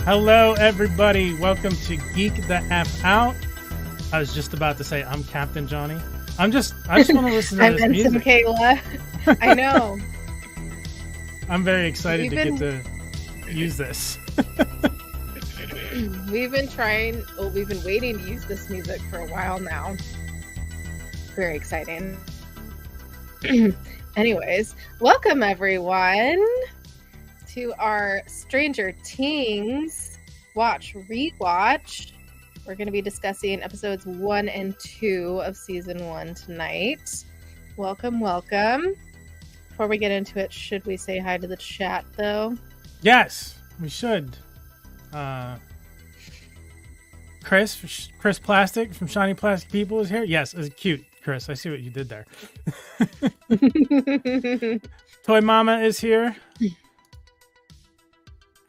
Hello, everybody. Welcome to Geek the F Out. I was just about to say I'm Captain Johnny. I just want to listen to I'm this Ensign music. Kayla. I know. I'm very excited to get to use this. We've been waiting to use this music for a while now. Very exciting. Anyways, welcome everyone to our Strangerthings ReWatch. We're going to be discussing episodes 1 and 2 of season 1 tonight. Welcome. Before we get into it, should we say hi to the chat though? Yes, we should. Chris Plastic from Shiny Plastic People is here. Yes, it's cute, Chris. I see what you did there. Toy Mama is here.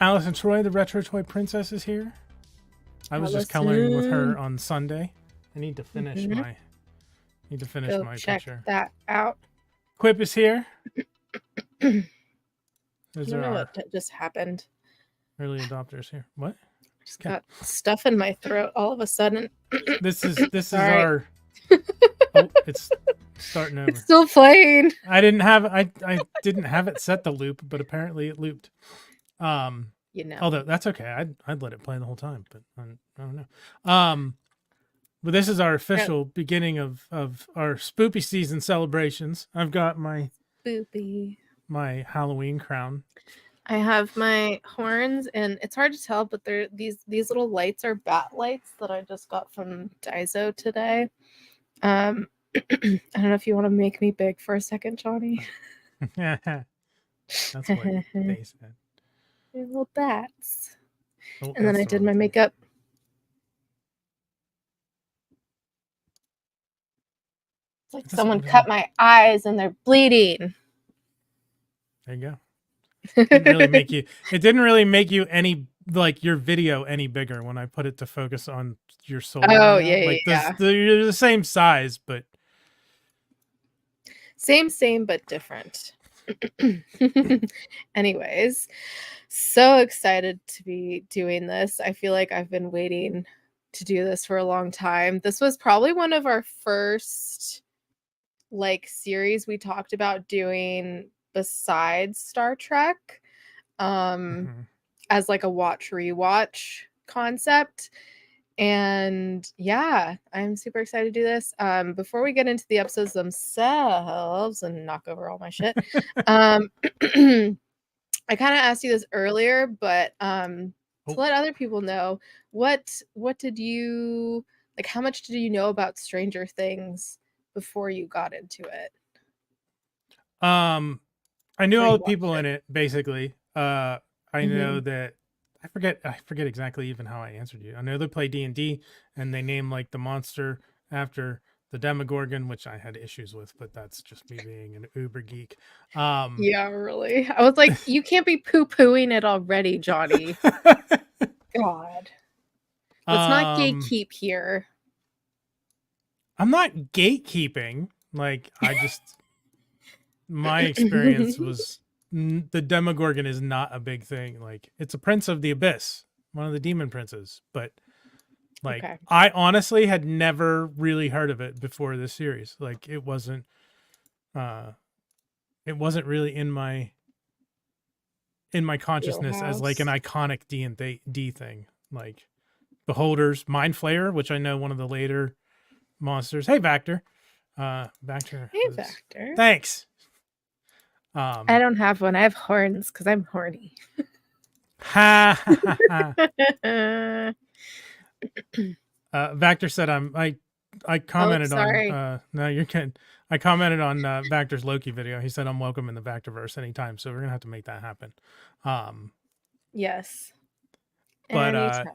Alice and Troy, the Retro Toy Princess, is here. I was just coloring with her on Sunday. I need to finish my check picture. That out. Quip is here. I don't know what just happened. Early adopters here. What? Just got stuff in my throat all of a sudden. This is our. Oh, it's starting over. It's still playing. I didn't have it set to loop, but apparently it looped. Although that's okay. I'd let it play the whole time, but I don't know. But this is our official beginning of our spoopy season celebrations. I've got my Halloween crown. I have my horns, and it's hard to tell, but they're these little lights are bat lights that I just got from Daiso today. I don't know if you want to make me big for a second, Johnny. That's what they said. They're little bats. Oh, and then I did my makeup. It's like someone cut my eyes and they're bleeding. There you go. It didn't really make you any, like, your video any bigger when I put it to focus on your soul. Oh, yeah. You're the same size, but same but different. Anyways, so excited to be doing this. I feel like I've been waiting to do this for a long time. This was probably one of our first series we talked about doing besides Star Trek as a watch rewatch concept. And yeah, I'm super excited to do this. Before we get into the episodes themselves and knock over all my shit, I kind of asked you this earlier, but to let other people know, what did you how much did you know about Stranger Things before you got into it? I knew all the people in it, basically. I know that I forget exactly even how I answered you. I know they play D&D and they name the monster after the Demogorgon, which I had issues with, but that's just me being an uber geek. Yeah, really. I was like, you can't be poo-pooing it already, Johnny. God. Let's not gatekeep here. I'm not gatekeeping. My experience was the Demogorgon is not a big thing. It's a prince of the abyss, one of the demon princes, but I honestly had never really heard of it before this series. It wasn't really in my consciousness as an iconic D&D thing. Beholders, Mind Flayer, which I know one of the later monsters. Hey, Vactor. Vactor. Hey, Vactor. Thanks. I don't have one. I have horns because I'm horny. Vactor said I commented on no, you're kidding. I commented on Vactor's Loki video. He said I'm welcome in the Vactorverse anytime, so we're gonna have to make that happen. Yes. But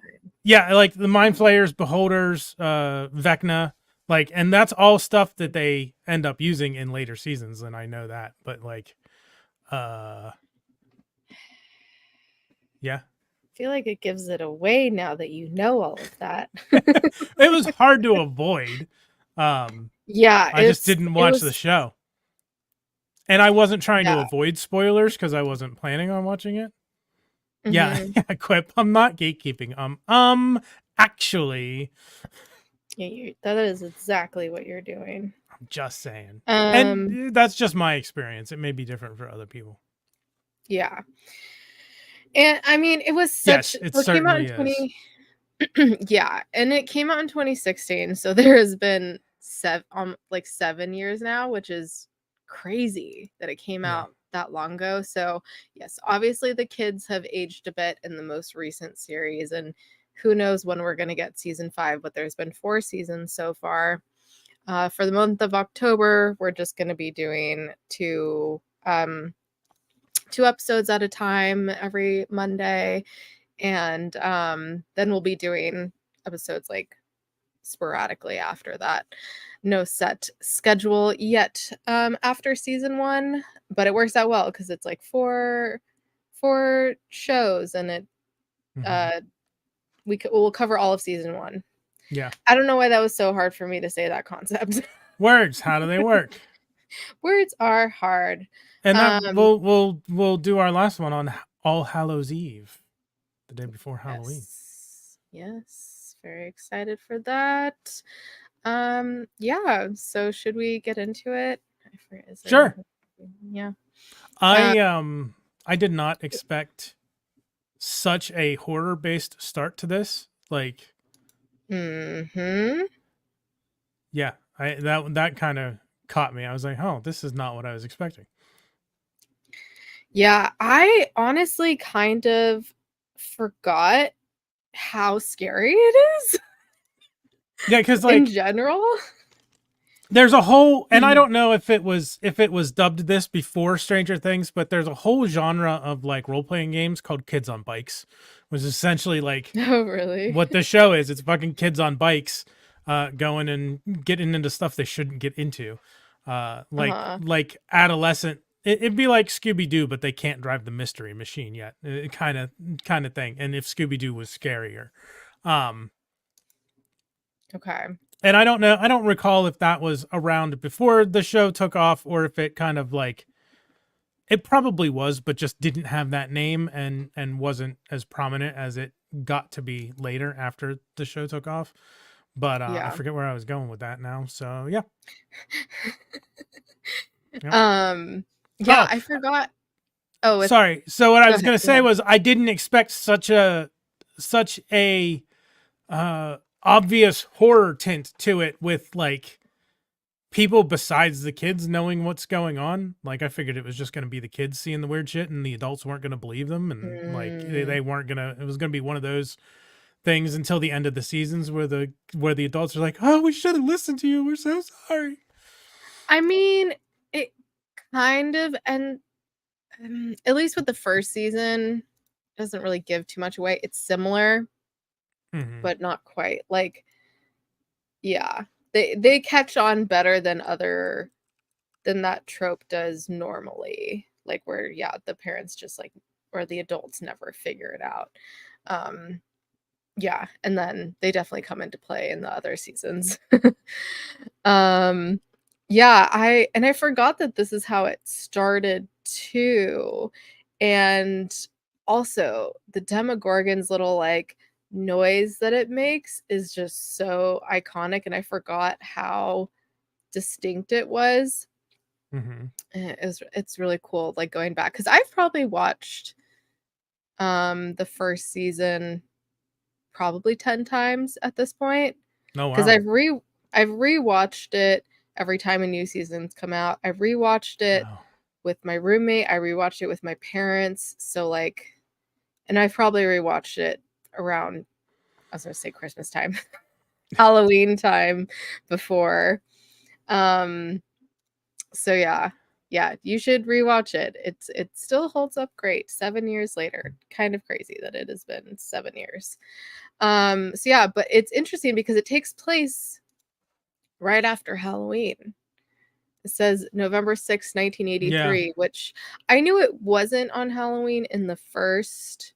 yeah, the Mind Flayers, Beholders, Vecna, and that's all stuff that they end up using in later seasons, and I know that, but yeah. I feel like it gives it away now that you know all of that. It was hard to avoid. Yeah. I just didn't watch the show. And I wasn't trying to avoid spoilers because I wasn't planning on watching it. Yeah, quip. I'm not gatekeeping. Actually, Yeah, that is exactly what you're doing. I'm just saying. And that's just my experience. It may be different for other people. Yeah. And I mean, it was Yes, such it it came out in certainly is. yeah, and it came out in 2016, so there has been 7 years now, which is crazy that it came out that long ago. So, yes, obviously the kids have aged a bit in the most recent series, and who knows when we're going to get season 5, but there's been 4 seasons so far. For the month of October, we're just going to be doing 2 episodes at a time every Monday, and then we'll be doing episodes like sporadically after that. No set schedule yet after season 1, but it works out well because it's like four shows, and it we'll cover all of season 1. Yeah. I don't know why that was so hard for me to say that concept. Words, how do they work? Words are hard. And that we'll do our last one on All Hallows Eve, the day before Halloween. Yes, very excited for that. Yeah, so should we get into it? Sure. Yeah. I did not expect such a horror-based start to this. Like, yeah, that kind of caught me. I was like, oh, this is not what I was expecting. Yeah, I honestly kind of forgot how scary it is. Yeah, because like in general, there's a whole, and I don't know if it was dubbed this before Stranger Things, but there's a whole genre of like role-playing games called Kids on Bikes, which is essentially like oh really what the show is. It's fucking kids on bikes going and getting into stuff they shouldn't get into. Like adolescent, it'd be like Scooby-Doo, but they can't drive the mystery machine yet, kind of thing. And if Scooby-Doo was scarier. Okay. And I don't recall if that was around before the show took off, or if it kind of like, it probably was, but just didn't have that name and wasn't as prominent as it got to be later after the show took off. But I forget where I was going with that now. So yeah. Yeah, I forgot. Oh, sorry. So what I was going to say was I didn't expect such a obvious horror tint to it, with like people besides the kids knowing what's going on. Like I figured it was just going to be the kids seeing the weird shit and the adults weren't going to believe them, and like they weren't going to, it was going to be one of those things until the end of the seasons where the adults are like, oh, we should have listened to you, we're so sorry. I mean, it kind of, and at least with the first season, doesn't really give too much away. It's similar, but not quite. Like, yeah, they catch on better than that trope does normally. Like where, yeah, the parents just like, or the adults never figure it out. Yeah, and then they definitely come into play in the other seasons. Yeah, I forgot that this is how it started too. And also the Demogorgon's little like noise that it makes is just so iconic, and I forgot how distinct it was. It's really cool, like going back, because I've probably watched the first season probably 10 times at this point. Oh, wow. Because I've rewatched it every time a new season's come out. I've rewatched it with my roommate. I rewatched it with my parents. So like, and I've probably rewatched it around, I was gonna say Christmas time, Halloween time before. So yeah, you should rewatch it. It still holds up great 7 years later. Kind of crazy that it has been 7 years. So yeah, but it's interesting because it takes place right after Halloween. It says November 6th, 1983, which I knew it wasn't on Halloween in the first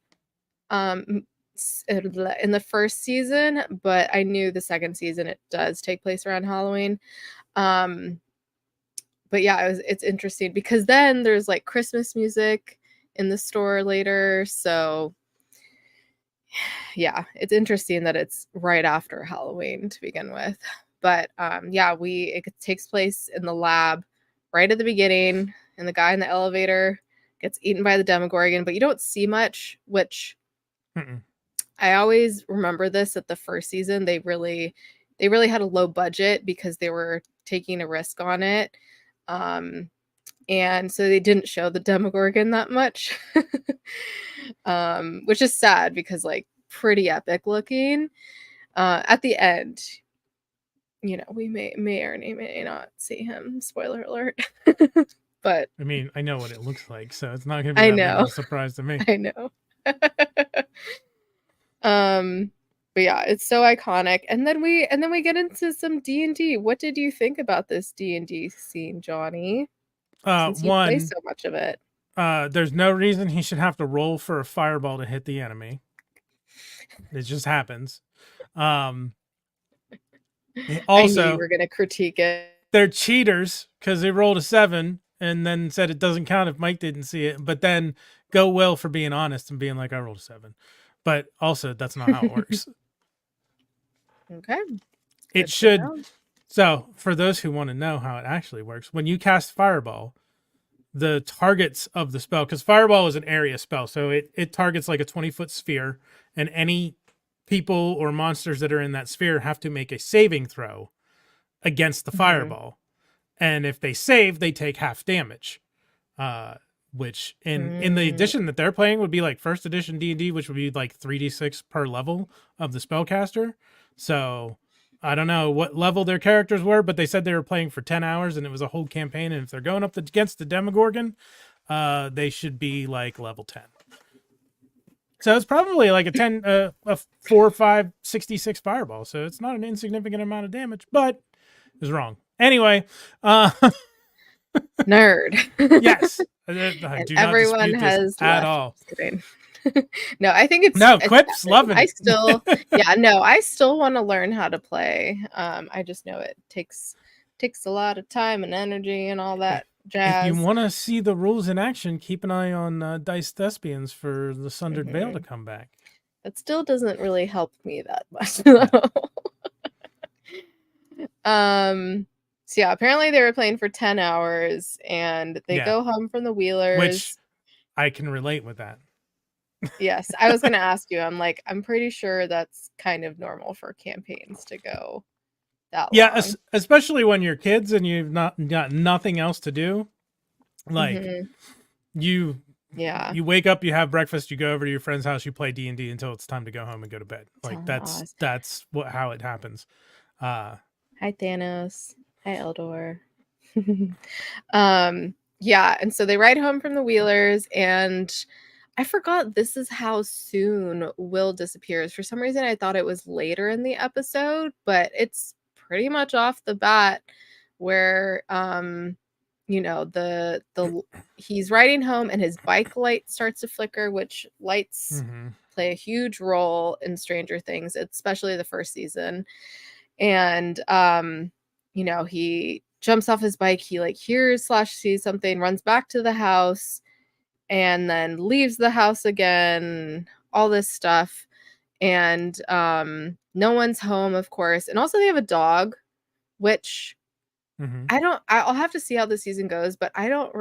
season, but I knew the second season it does take place around Halloween. But yeah, it's interesting because then there's like Christmas music in the store later. So yeah, it's interesting that it's right after Halloween to begin with. But yeah, it takes place in the lab right at the beginning, and the guy in the elevator gets eaten by the Demogorgon, but you don't see much, which I always remember this at the first season. They really had a low budget because they were taking a risk on it. And so they didn't show the Demogorgon that much. Which is sad because like pretty epic looking. At the end, you know, we may or may not see him. Spoiler alert. But I mean, I know what it looks like, so it's not gonna be that big of a surprise to me. I know. But yeah, it's so iconic. And then we get into some D&D. What did you think about this D&D scene, Johnny? Since you play so much of it. There's no reason he should have to roll for a fireball to hit the enemy. It just happens. Also, I knew you were gonna critique it. They're cheaters because they rolled a 7 and then said it doesn't count if Mike didn't see it, but then go Will for being honest and being like, I rolled a 7. But also, that's not how it works. Okay. It should. So, for those who want to know how it actually works, when you cast Fireball, the targets of the spell, because Fireball is an area spell, so it targets like a 20-foot sphere, and any people or monsters that are in that sphere have to make a saving throw against the Fireball. And if they save, they take half damage. Which in the edition that they're playing would be like first edition D&D, which would be like 3d6 per level of the spellcaster. So I don't know what level their characters were, but they said they were playing for 10 hours and it was a whole campaign. And if they're going up against the Demogorgon, they should be like level 10. So it's probably like a 4, 5, 66 fireball. So it's not an insignificant amount of damage, but it was wrong. Anyway, nerd. Yes. Everyone has at all. No, I think it's Quip's loving it. I still want to learn how to play. I just know it takes a lot of time and energy and all that jazz. If you want to see the rules in action, keep an eye on Dice Thespians for the Sundered Veil to come back. That still doesn't really help me that much though. So yeah, apparently they were playing for 10 hours and they go home from the Wheelers. Which I can relate with that. Yes, I was going to ask you. I'm like, I'm pretty sure that's kind of normal for campaigns to go that long. Yeah, especially when you're kids and you've got nothing else to do. Like you wake up, you have breakfast, you go over to your friend's house, you play D&D until it's time to go home and go to bed. Like that's how it happens. Hi Thanos. Hi Eldor. Yeah, and so they ride home from the Wheelers, and I forgot this is how soon Will disappears. For some reason, I thought it was later in the episode, but it's pretty much off the bat where you know, he's riding home and his bike light starts to flicker, which lights play a huge role in Stranger Things, especially the first season. And you know, he jumps off his bike, he like hears / sees something, runs back to the house, and then leaves the house again, all this stuff. And no one's home, of course. And also they have a dog, which I'll have to see how the season goes, but I don't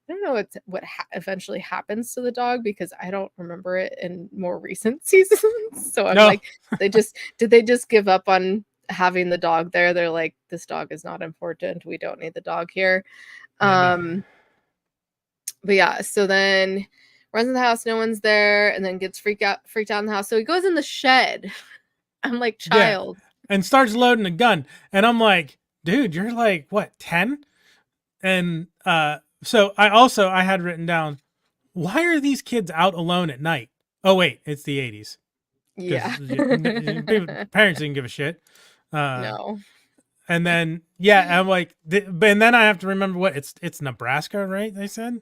know what eventually happens to the dog because I don't remember it in more recent seasons. So I'm like, did they just give up on having the dog there? They're like, this dog is not important. We don't need the dog here. But yeah, so then runs in the house, no one's there, and then gets freaked out in the house. So he goes in the shed. I'm like, child. Yeah. And starts loading a gun. And I'm like, dude, you're like, what, 10? And so I had written down, why are these kids out alone at night? Oh, wait, it's the 80s. Yeah. Parents didn't give a shit. No. And then, I'm like, and then I have to remember what it's Nebraska, right? They said.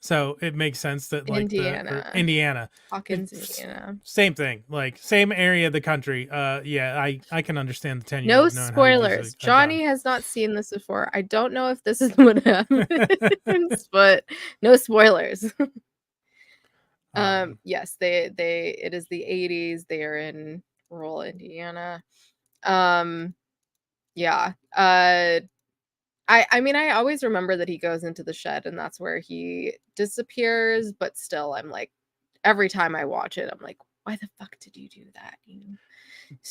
So it makes sense that like Indiana, Hawkins, Indiana, same thing, like same area of the country. I can understand the 10 years. No spoilers. Johnny has not seen this before. I don't know if this is what happens, but no spoilers. Yes, it is the 80s. They are in rural Indiana. Yeah. I mean, I always remember that he goes into the shed and that's where he disappears, but still I'm like, every time I watch it, I'm like, why the fuck did you do that? You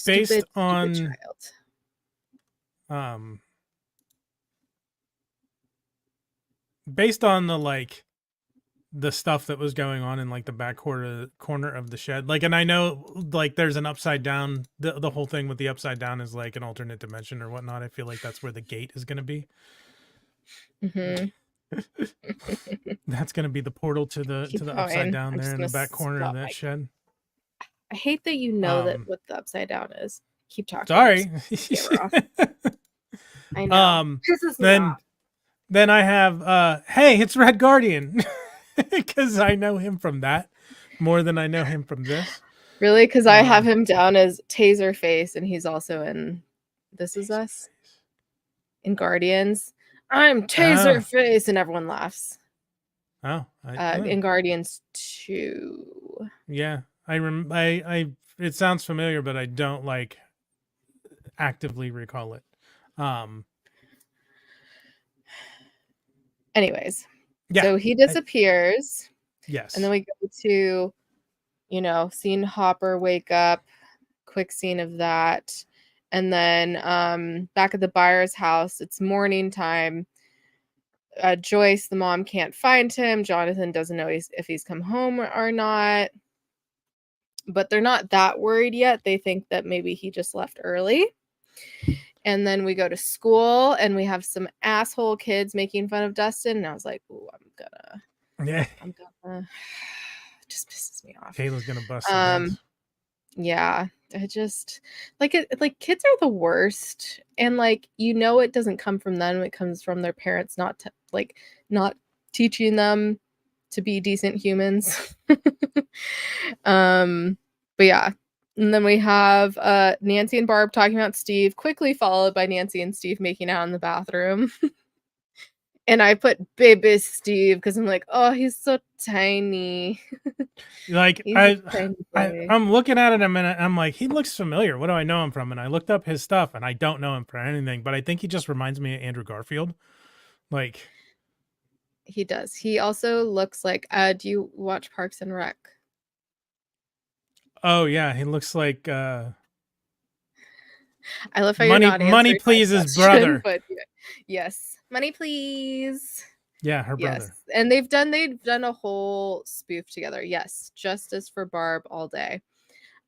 Based stupid on child. Based on the stuff that was going on in like the back corner of the shed, like, and I know like there's an upside down, the whole thing with the upside down is like an alternate dimension or whatnot. I feel like that's where the gate is going to be. That's going to be the portal to the upside down there in the back corner of that shed. I hate that you know that what the upside down is. Keep talking. Sorry. I know. Then I have hey, it's Red Guardian. Because I know him from that more than I know him from this. Really? Because I have him down as Taserface, and he's also in This Is Us. In Guardians. I'm Taserface, and everyone laughs. Oh. In Guardians 2. Yeah. It sounds familiar, but I don't like actively recall it. Anyways. Yeah. So he disappears. Yes. And then we go to, seeing Hopper wake up. Quick scene of that. And then back at the Byers' house, it's morning time. Joyce, the mom, can't find him. Jonathan doesn't know if he's come home or not. But they're not that worried yet. They think that maybe he just left early. And then we go to school and we have some asshole kids making fun of Dustin. And I was like, ooh, I'm gonna. It just pisses me off. Kayla's gonna bust. Yeah. I just kids are the worst. And it doesn't come from them. It comes from their parents not teaching them to be decent humans. But yeah. And then we have Nancy and Barb talking about Steve, quickly followed by Nancy and Steve making out in the bathroom. And I put baby Steve because I'm like, oh, he's so tiny. I'm looking at it a minute. I'm like, he looks familiar. What do I know him from? And I looked up his stuff, and I don't know him for anything. But I think he just reminds me of Andrew Garfield. He does. He also looks like. Do you watch Parks and Rec? Oh yeah, he looks like. I love how you're not Money Please his brother. But yes, Money Please. Yeah, her brother. And they've done a whole spoof together. Yes, Justice for Barb all day.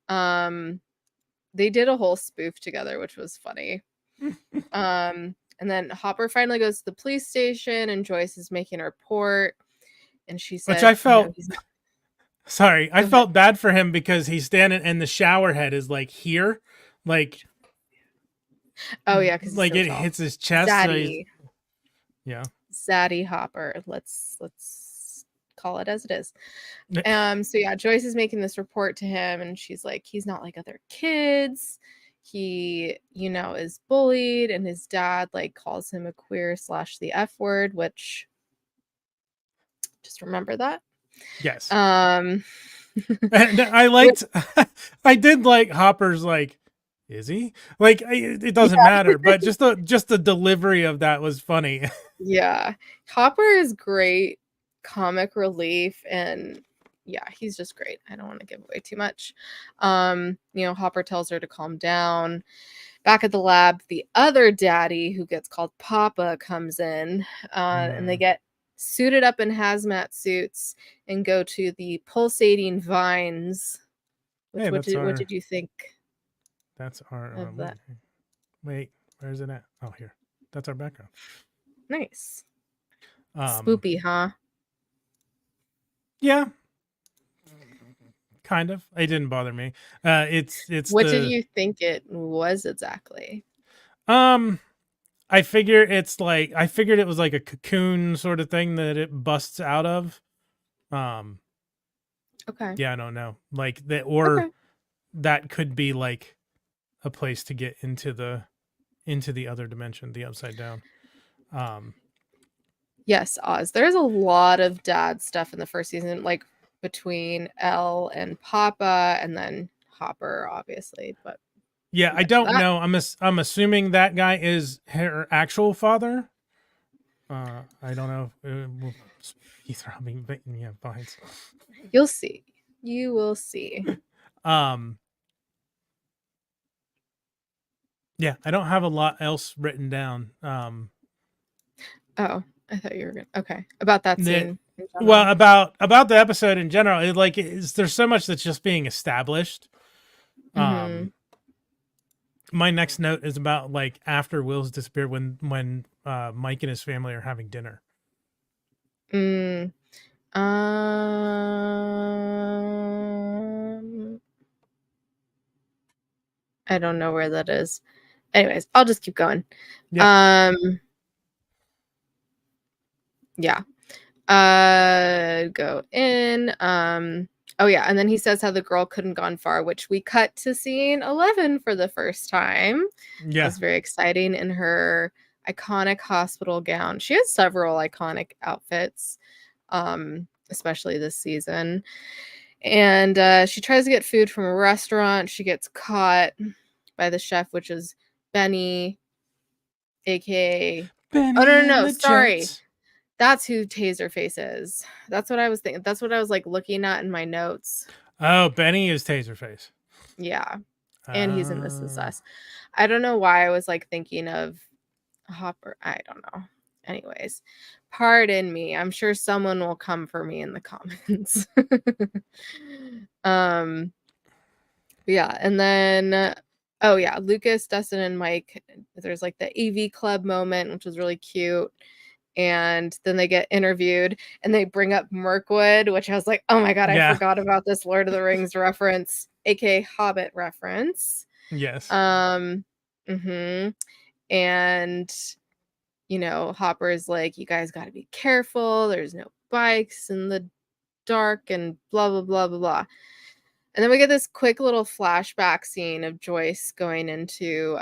They did a whole spoof together, which was funny. And then Hopper finally goes to the police station, and Joyce is making a report, and she says, which I felt. Sorry, I felt bad for him because he's standing and the shower head is here, oh yeah, because it hits his chest. Zaddy. Yeah, Zaddy Hopper. Let's call it as it is. So yeah, Joyce is making this report to him, and she's like, he's not like other kids. He, is bullied, and his dad calls him a queer / the F word, which just remember that. Yes. And I liked. I did like Hopper's is he it doesn't matter, but just the delivery of that was funny. Yeah, Hopper is great comic relief, and yeah, he's just great. I don't want to give away too much. Hopper tells her to calm down. Back at the lab, the other daddy, who gets called Papa, comes in, and they get suited up in hazmat suits and go to the pulsating vines. What did you think? That's our wait, where is it at? Oh, here. That's our background. Nice. Spoopy, huh? Yeah. Kind of. It didn't bother me. It's what did you think it was exactly? I figured it was like a cocoon sort of thing that it busts out of. Okay. Yeah, I don't know. That could be a place to get into the other dimension, the upside down. Yes, Oz. There's a lot of dad stuff in the first season. between Elle and Papa, and then Hopper, obviously. But yeah, I don't know. I'm assuming that guy is her actual father. I don't know. He's throbbing, but yeah, vines. You'll see. You will see. Yeah, I don't have a lot else written down. Oh, I thought you were gonna. Okay, about that scene. Well, about the episode in general, there's so much that's just being established. Mm-hmm. My next note is about like after Will's disappeared, when Mike and his family are having dinner. I don't know where that is. Anyways, I'll just keep going. Yeah. Yeah. Go in. Oh yeah, and then he says how the girl couldn't gone far, which we cut to scene 11 for the first time. Yeah. That's very exciting in her iconic hospital gown. She has several iconic outfits, especially this season. And she tries to get food from a restaurant. She gets caught by the chef, which is Benny, aka Benny. Oh no, sorry. Jets. That's who Taserface is. That's what I was thinking. That's what I was like looking at in my notes. Oh, Benny is Taserface. Yeah. And he's in This Is Us. I don't know why I was like thinking of Hopper. I don't know. Anyways, pardon me. I'm sure someone will come for me in the comments. Yeah, and then oh yeah, Lucas, Dustin, and Mike. There's like the AV Club moment, which was really cute. And then they get interviewed and they bring up Mirkwood, which I was like, oh my god, I forgot about this Lord of the Rings reference, aka Hobbit reference. Yes. And you know, Hopper's like, you guys got to be careful. There's no bikes in the dark and blah blah blah blah blah. And then we get this quick little flashback scene of Joyce going into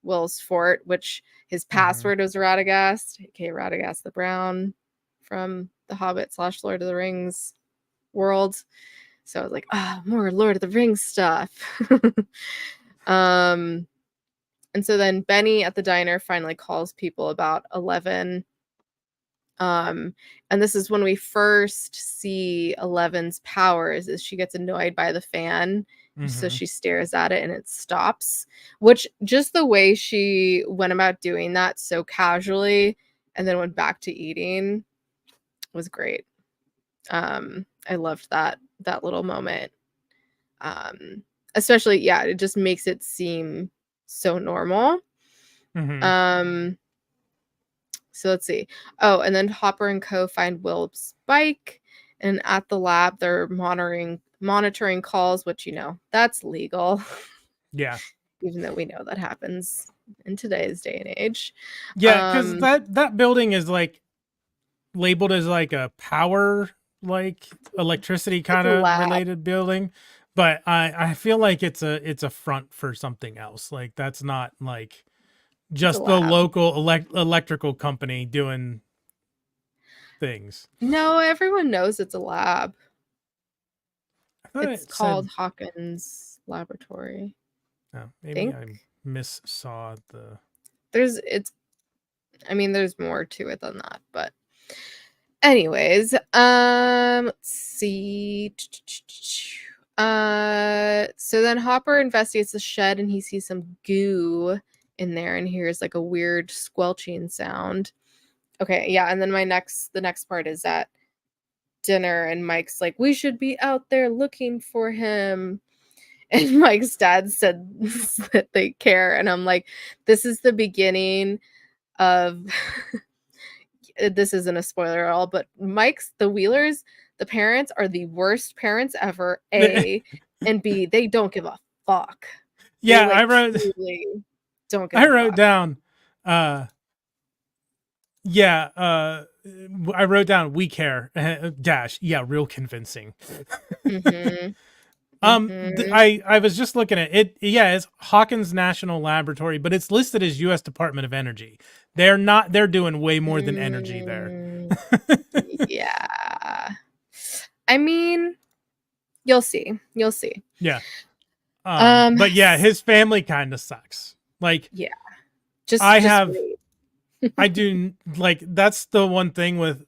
Will's fort, which his password was Radagast, aka Radagast the Brown from the Hobbit / Lord of the Rings world. So I was like, more Lord of the Rings stuff. And so then Benny at the diner finally calls people about 11. And this is when we first see 11's powers, is she gets annoyed by the fan. So she stares at it and it stops, which just the way she went about doing that so casually and then went back to eating was great. I loved that little moment. Especially, yeah, it just makes it seem so normal. So let's see. Oh, and then Hopper and Co find Will's bike, and at the lab they're monitoring calls, which, you know, that's legal. Yeah. Even though we know that happens in today's day and age. Yeah, because that building is like labeled as like a power, like electricity kind of related building, but I feel like it's a front for something else. Like that's not like just the local electrical company doing things. No, everyone knows it's a lab. It's called Hawkins Laboratory. Oh, maybe I missaw the. There's more to it than that, but anyways, let's see. So then Hopper investigates the shed and he sees some goo in there and hears like a weird squelching sound. Okay, yeah, and then the next part is at dinner and Mike's like, we should be out there looking for him. And Mike's dad said that they care, and I'm like, this is the beginning of this isn't a spoiler at all, but the Wheelers, the parents are the worst parents ever, A, and B, they don't give a fuck. Yeah, they, I wrote down I wrote down we care dash real convincing. I was just looking at it. Yeah, it's Hawkins National Laboratory, but it's listed as U.S. Department of Energy. They're doing way more than energy there. Yeah. I mean, you'll see. Yeah. But yeah, his family kind of sucks. Like, yeah, I do, like, that's the one thing with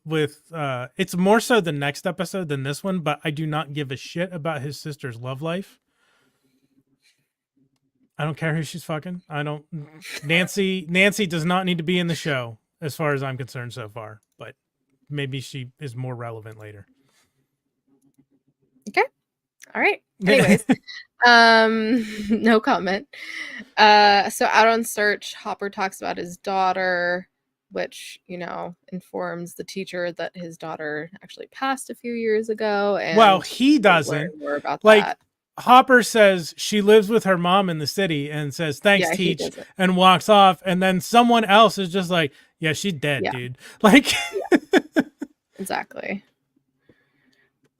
it's more so the next episode than this one, but I do not give a shit about his sister's love life. I don't care who she's fucking. Nancy does not need to be in the show as far as I'm concerned so far, but maybe she is more relevant later. Okay. All right. Anyways, no comment. So out on search, Hopper talks about his daughter, which, informs the teacher that his daughter actually passed a few years ago. And well, he doesn't. More about like that. Hopper says she lives with her mom in the city and says, thanks, Teach, and walks off. And then someone else is just like, yeah, she's dead, dude. Like, exactly.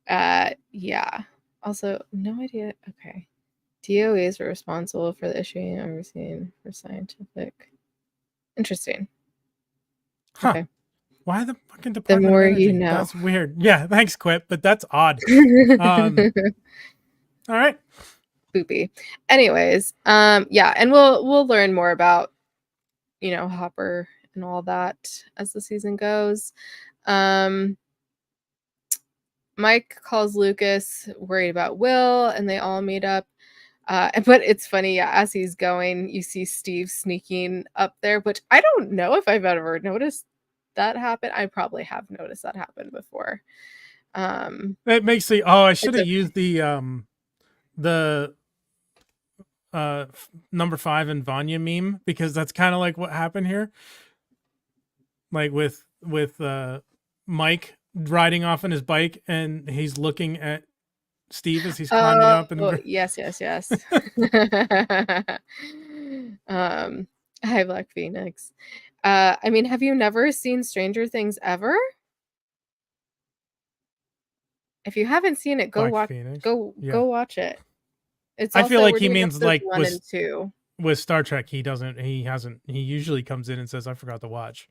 Yeah. Also, no idea. Okay. DOEs were responsible for the issuing and overseeing for scientific. Interesting. Huh. Okay. Why the fucking Department of Energy? You know. That's weird. Yeah, thanks, Quip, but that's odd. All right. Boopy. Anyways, yeah, and we'll learn more about, Hopper and all that as the season goes. Mike calls Lucas worried about Will, and they all meet up. But it's funny, yeah, as he's going, you see Steve sneaking up there, which I don't know if I've ever noticed that happen. I probably have noticed that happen before. It makes me, I should have used the number 5 and Vanya meme, because that's kind of like what happened here. Like with Mike riding off on his bike and he's looking at Steve as he's climbing up. And yes. Hi, Black Phoenix. I mean, have you never seen Stranger Things ever? If you haven't seen it, go watch it. It's I feel like he means like 1 and 2. With Star Trek, he usually comes in and says, I forgot to watch.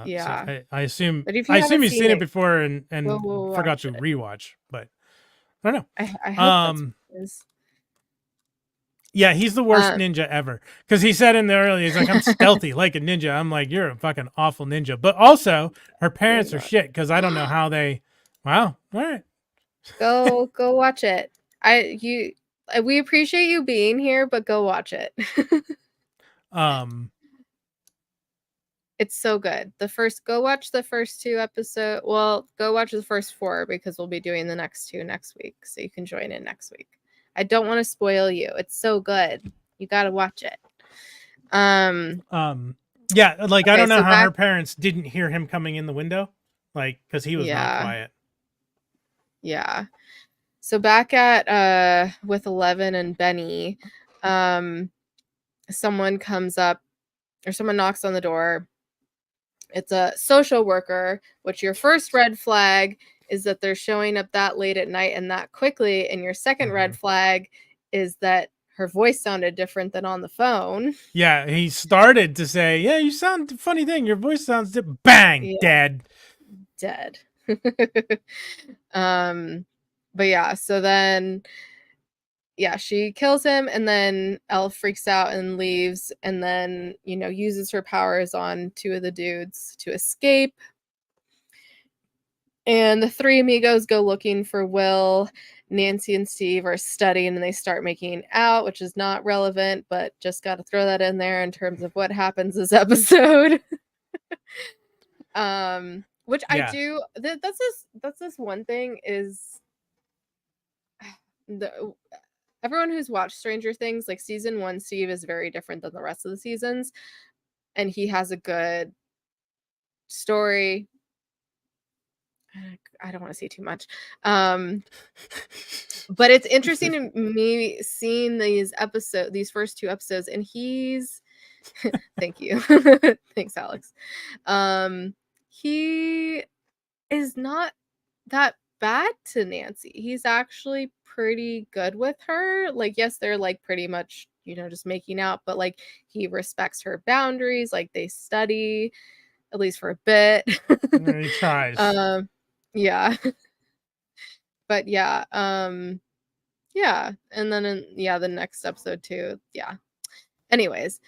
Yeah. So I assume he's seen it before and forgot to rewatch, but I don't know. I hope that's yeah, he's the worst ninja ever. Because he said in the early, he's like, I'm stealthy like a ninja. I'm like, you're a fucking awful ninja. But also, her parents are shit, because I don't know how they. Wow. All right. Go watch it. We appreciate you being here, but go watch it. It's so good. Go watch the first 2 episodes. Well, go watch the first 4, because we'll be doing the next 2 next week, so you can join in next week. I don't want to spoil you. It's so good. You got to watch it. Yeah, like, I don't know how her parents didn't hear him coming in the window, like, because he was not quiet. Yeah. So back at with 11 and Benny, someone comes up, or someone knocks on the door. It's a social worker, which your first red flag is that they're showing up that late at night and that quickly, and your second red flag is that her voice sounded different than on the phone. Yeah, he started to say, yeah, you sound funny thing. Your voice sounds bang, yeah. Dead. But yeah, so then she kills him, and then Elle freaks out and leaves, and then uses her powers on 2 of the dudes to escape. And the 3 amigos go looking for Will. Nancy and Steve are studying, and they start making out, which is not relevant, but just got to throw that in there in terms of what happens this episode. Which I do. That's this one thing is everyone who's watched Stranger Things, like season 1, Steve is very different than the rest of the seasons, and he has a good story. I don't want to say too much. But it's interesting to me seeing these first 2 episodes, and he's thank you. Thanks, Alex. He is not that bad to Nancy. He's actually pretty good with her. Like, yes, they're like pretty much, just making out, but like he respects her boundaries. Like, they study, at least for a bit. He tries. Yeah. but yeah, yeah, and then the next episode too. Yeah. Anyways,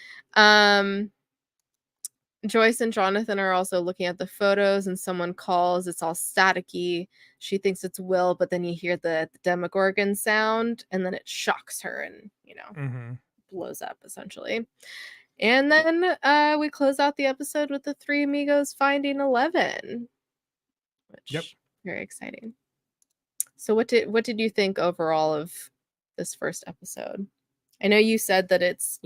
Joyce and Jonathan are also looking at the photos, and someone calls. It's all staticky. She thinks it's Will, but then you hear the Demogorgon sound, and then it shocks her and, blows up, essentially. And then we close out the episode with the three amigos finding 11, which very exciting. So what did you think overall of this first episode? I know you said that it's,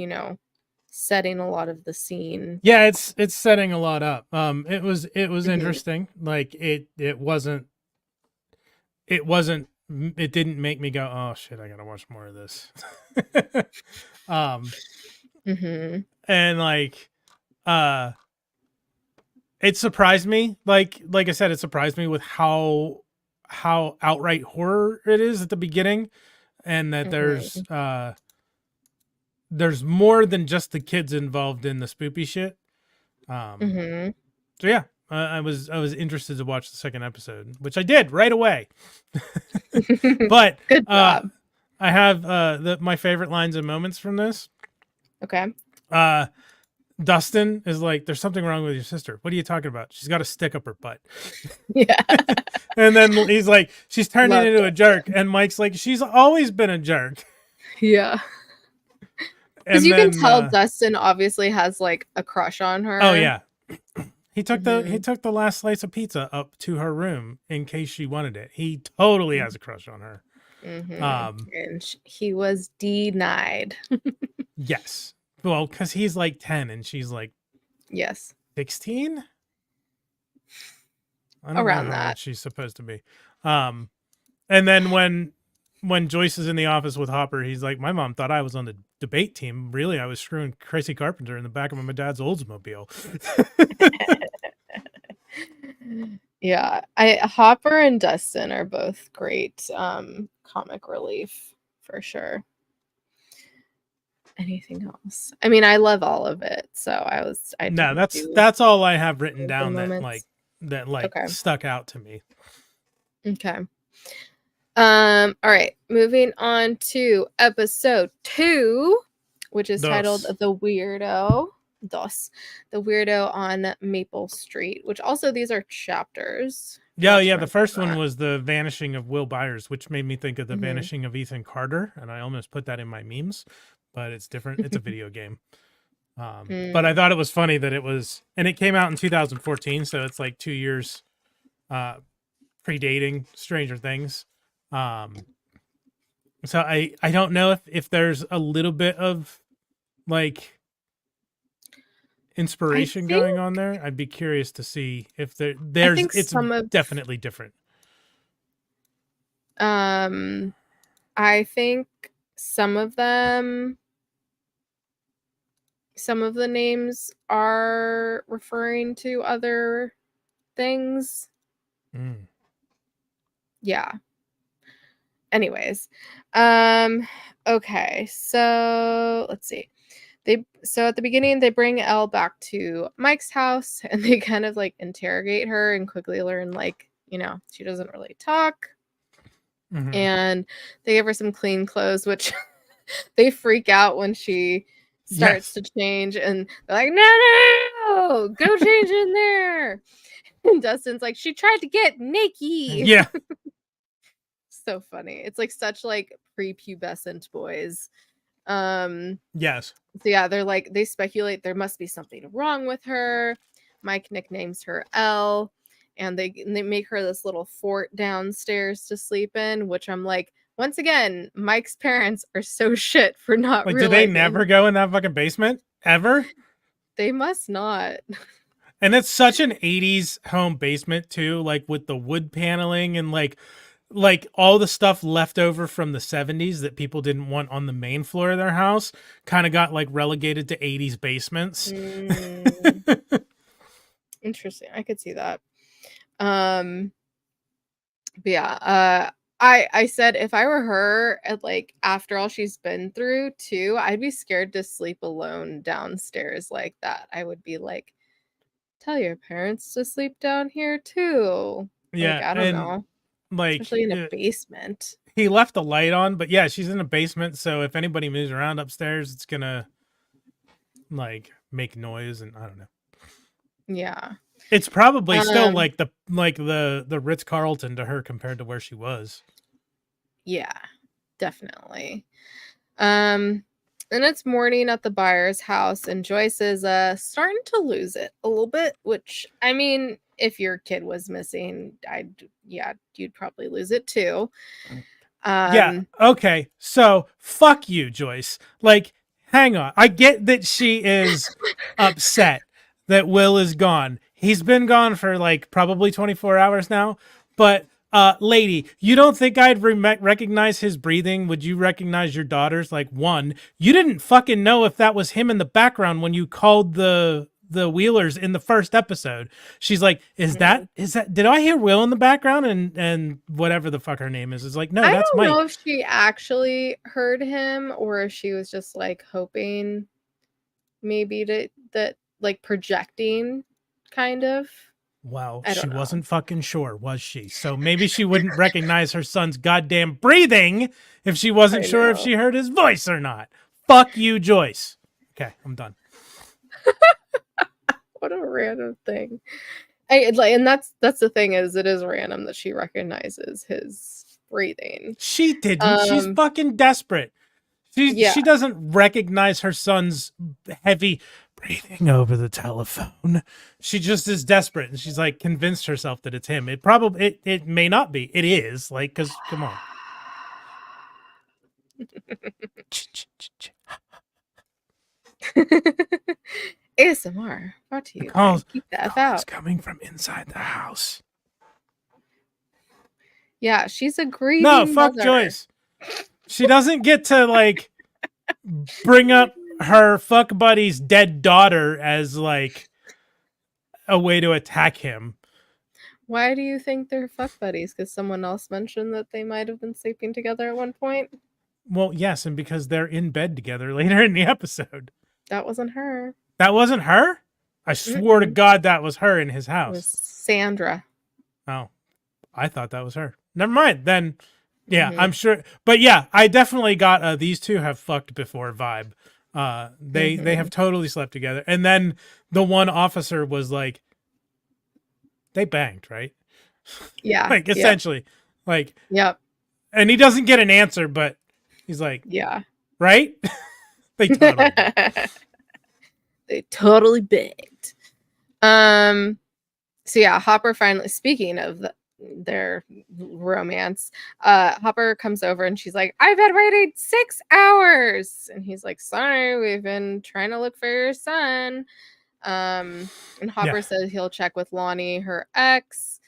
setting a lot of the scene. Yeah, it's setting a lot up. It was interesting. Like it didn't make me go, oh shit, I gotta watch more of this. And like it surprised me. Like I said, it surprised me with how outright horror it is at the beginning, and that there's more than just the kids involved in the spoopy shit. So yeah, I was interested to watch the second episode, which I did right away. But good job. I have my favorite lines and moments from this. Okay. Dustin is like, there's something wrong with your sister. What are you talking about? She's got a stick up her butt. Yeah. And then he's like, she's turning into a jerk. And Mike's like, she's always been a jerk. Yeah. Because you can tell Dustin obviously has like a crush on her. Oh yeah. He took the last slice of pizza up to her room in case she wanted it. He totally has a crush on her. And he was denied. Yes. Well, because he's like 10 and she's like 16? I don't Around know how that. old she's supposed to be. And then when Joyce is in the office with Hopper, he's like, my mom thought I was on the debate team. Really, I was screwing Tracy Carpenter in the back of my dad's Oldsmobile. Yeah. Hopper and Dustin are both great comic relief for sure. Anything else? I mean, I love all of it. So that's all I have written down that stuck out to me. Okay. All right, moving on to episode 2, which is titled The Weirdo. The Weirdo on Maple Street, which also these are chapters. Yeah, the first one was the vanishing of Will Byers, which made me think of the vanishing of Ethan Carter, and I almost put that in my memes, but it's different. It's a video game. But I thought it was funny that it came out in 2014, so it's like 2 years predating Stranger Things. So I don't know if there's a little bit of like inspiration going on there. I'd be curious to see if it's definitely different. I think some of the names are referring to other things. Yeah. Anyways, okay, so let's see. So at the beginning, they bring Elle back to Mike's house, and they kind of like interrogate her and quickly learn, like, she doesn't really talk. And they give her some clean clothes, which they freak out when she starts to change, and they're like, no, go change in there. And Dustin's like, she tried to get naked. Yeah. So funny. It's like such like prepubescent boys. Yes. So yeah, they speculate there must be something wrong with her. Mike nicknames her Elle, and they make her this little fort downstairs to sleep in, which I'm like, once again, Mike's parents are so shit for not realizing. Do they never go in that fucking basement ever? They must not. And it's such an 80s home basement too, like with the wood paneling and like all the stuff left over from the 70s that people didn't want on the main floor of their house kind of got like relegated to 80s basements. Interesting. I could see that. But yeah, I said if I were her, at like after all she's been through too, I'd be scared to sleep alone downstairs like that. I would be like, tell your parents to sleep down here too. Yeah, like, I don't know. like especially in a basement. He left the light on, but yeah, she's in a basement, so if anybody moves around upstairs, it's gonna like make noise, and I don't know. Yeah. It's probably still like the Ritz-Carlton to her compared to where she was. Yeah, definitely. And it's morning at the buyer's house, and Joyce is starting to lose it a little bit, which, I mean, if your kid was missing, you'd probably lose it too. Yeah, okay. So, fuck you, Joyce. Like, hang on. I get that she is upset that Will is gone. He's been gone for like probably 24 hours now, but lady, you don't think I'd recognize his breathing? Would you recognize your daughter's? Like, one, you didn't fucking know if that was him in the background when you called the Wheelers in the first episode. She's like, is that did I hear Will in the background? And whatever the fuck her name is like, no, that's Mike. I don't know if she actually heard him or if she was just like hoping maybe that like projecting kind of. Well, she wasn't fucking sure, was she? So maybe she wouldn't recognize her son's goddamn breathing if she wasn't sure if she heard his voice or not. Fuck you, Joyce. Okay, I'm done. What a random thing. And that's the thing, is it is random that she recognizes his breathing. She didn't. She's fucking desperate. She doesn't recognize her son's heavy breathing over the telephone. She just is desperate, and she's like convinced herself that it's him. It probably it may not be. It is, like, because come on. ASMR brought to you. Keep the F out. It's coming from inside the house. Yeah, she's a grieving No, fuck mother. Joyce. She doesn't get to like bring up her fuck buddy's dead daughter as like a way to attack him. Why do you think they're fuck buddies? Because someone else mentioned that they might have been sleeping together at one point? Well, yes, and because they're in bed together later in the episode. That wasn't her. That wasn't her? I swore to God that was her in his house. It was Sandra. Oh, I thought that was her. Never mind. Then, yeah, I'm sure. But yeah, I definitely got these two have fucked before vibe. They have totally slept together. And then the one officer was like, they banged, right? Yeah. Like, essentially. Like, yep. And he doesn't get an answer, but he's like, yeah. Right? They totally They totally banged. So yeah, Hopper finally, speaking of their romance, Hopper comes over and she's like, I've been waiting 6 hours. And he's like, sorry, we've been trying to look for your son. And Hopper says he'll check with Lonnie, her ex.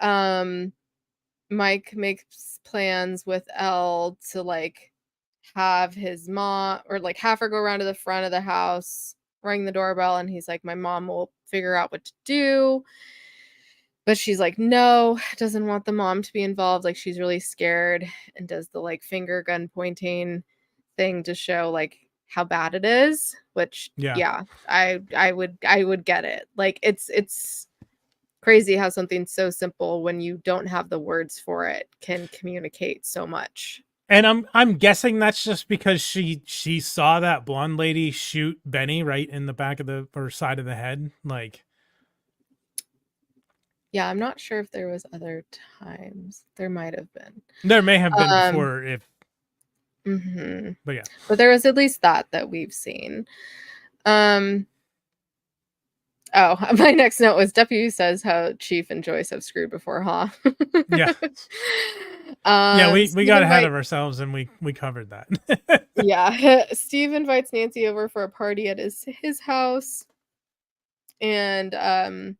Mike makes plans with Elle to like have his mom, or like have her go around to the front of the house, ring the doorbell, and he's like, my mom will figure out what to do. But she's like, no, doesn't want the mom to be involved. Like, she's really scared, and does the like finger gun pointing thing to show like how bad it is, which I would get it. Like, it's crazy how something so simple, when you don't have the words for it, can communicate so much. And I'm guessing that's just because she saw that blonde lady shoot Benny right in the back of or side of the head. Like, yeah, I'm not sure if there was other times. There might have been. There may have been before, if. But yeah. But there was at least that we've seen. Oh, my next note was Deputy says how Chief and Joyce have screwed before, huh? Yeah. Yeah, we got ahead of ourselves, and we covered that. Yeah. Steve invites Nancy over for a party at his house. And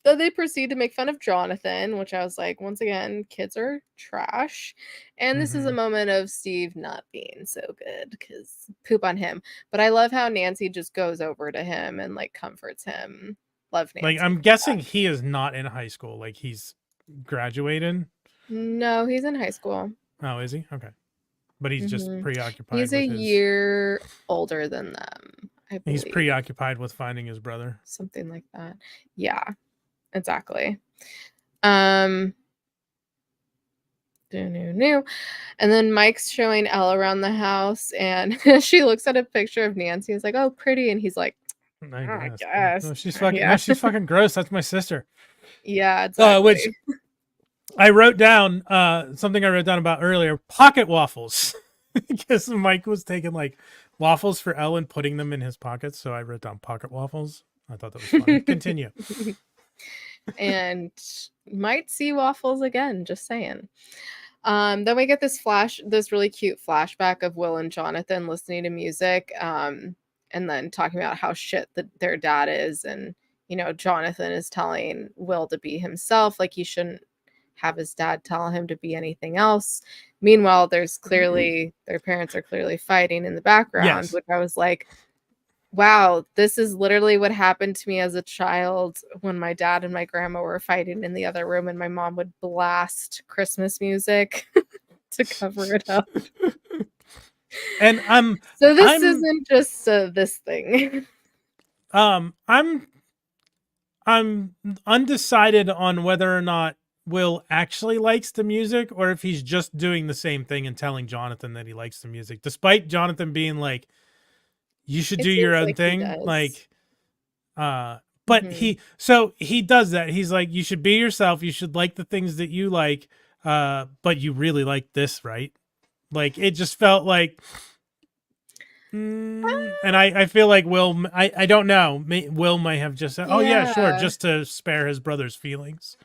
so they proceed to make fun of Jonathan, which I was like, once again, kids are trash. And this is a moment of Steve not being so good, because poop on him. But I love how Nancy just goes over to him and like comforts him. Love Nancy. Like, I'm guessing he is not in high school. Like, he's graduating. No, he's in high school. Oh, is he? Okay. But he's just preoccupied. He's a year older than them, I believe. He's preoccupied with finding his brother. Something like that. Yeah. Exactly. And then Mike's showing Elle around the house, and she looks at a picture of Nancy. He's like, "Oh, pretty," and he's like, "I guess." No, she's fucking. No, she's fucking gross. That's my sister. Yeah, exactly. Which I wrote down something I wrote down about earlier. Pocket waffles, because Mike was taking like waffles for Elle and putting them in his pockets. So I wrote down pocket waffles. I thought that was funny. Continue. And might see waffles again. Just saying. Then we get this really cute flashback of Will and Jonathan listening to music, and then talking about how shit their dad is, and Jonathan is telling Will to be himself, like he shouldn't have his dad tell him to be anything else. Meanwhile, there's clearly their parents are clearly fighting in the background, which I was like, wow, this is literally what happened to me as a child when my dad and my grandma were fighting in the other room, and my mom would blast Christmas music to cover it up. And so this isn't just this thing. I'm undecided on whether or not Will actually likes the music, or if he's just doing the same thing and telling Jonathan that he likes the music, despite Jonathan being like, you should do your own thing. Like, but he does that. He's like, you should be yourself. You should like the things that you like. But you really like this, right? Like, it just felt like, and I feel like Will, I don't know. Will might have just said, oh yeah, sure. Just to spare his brother's feelings.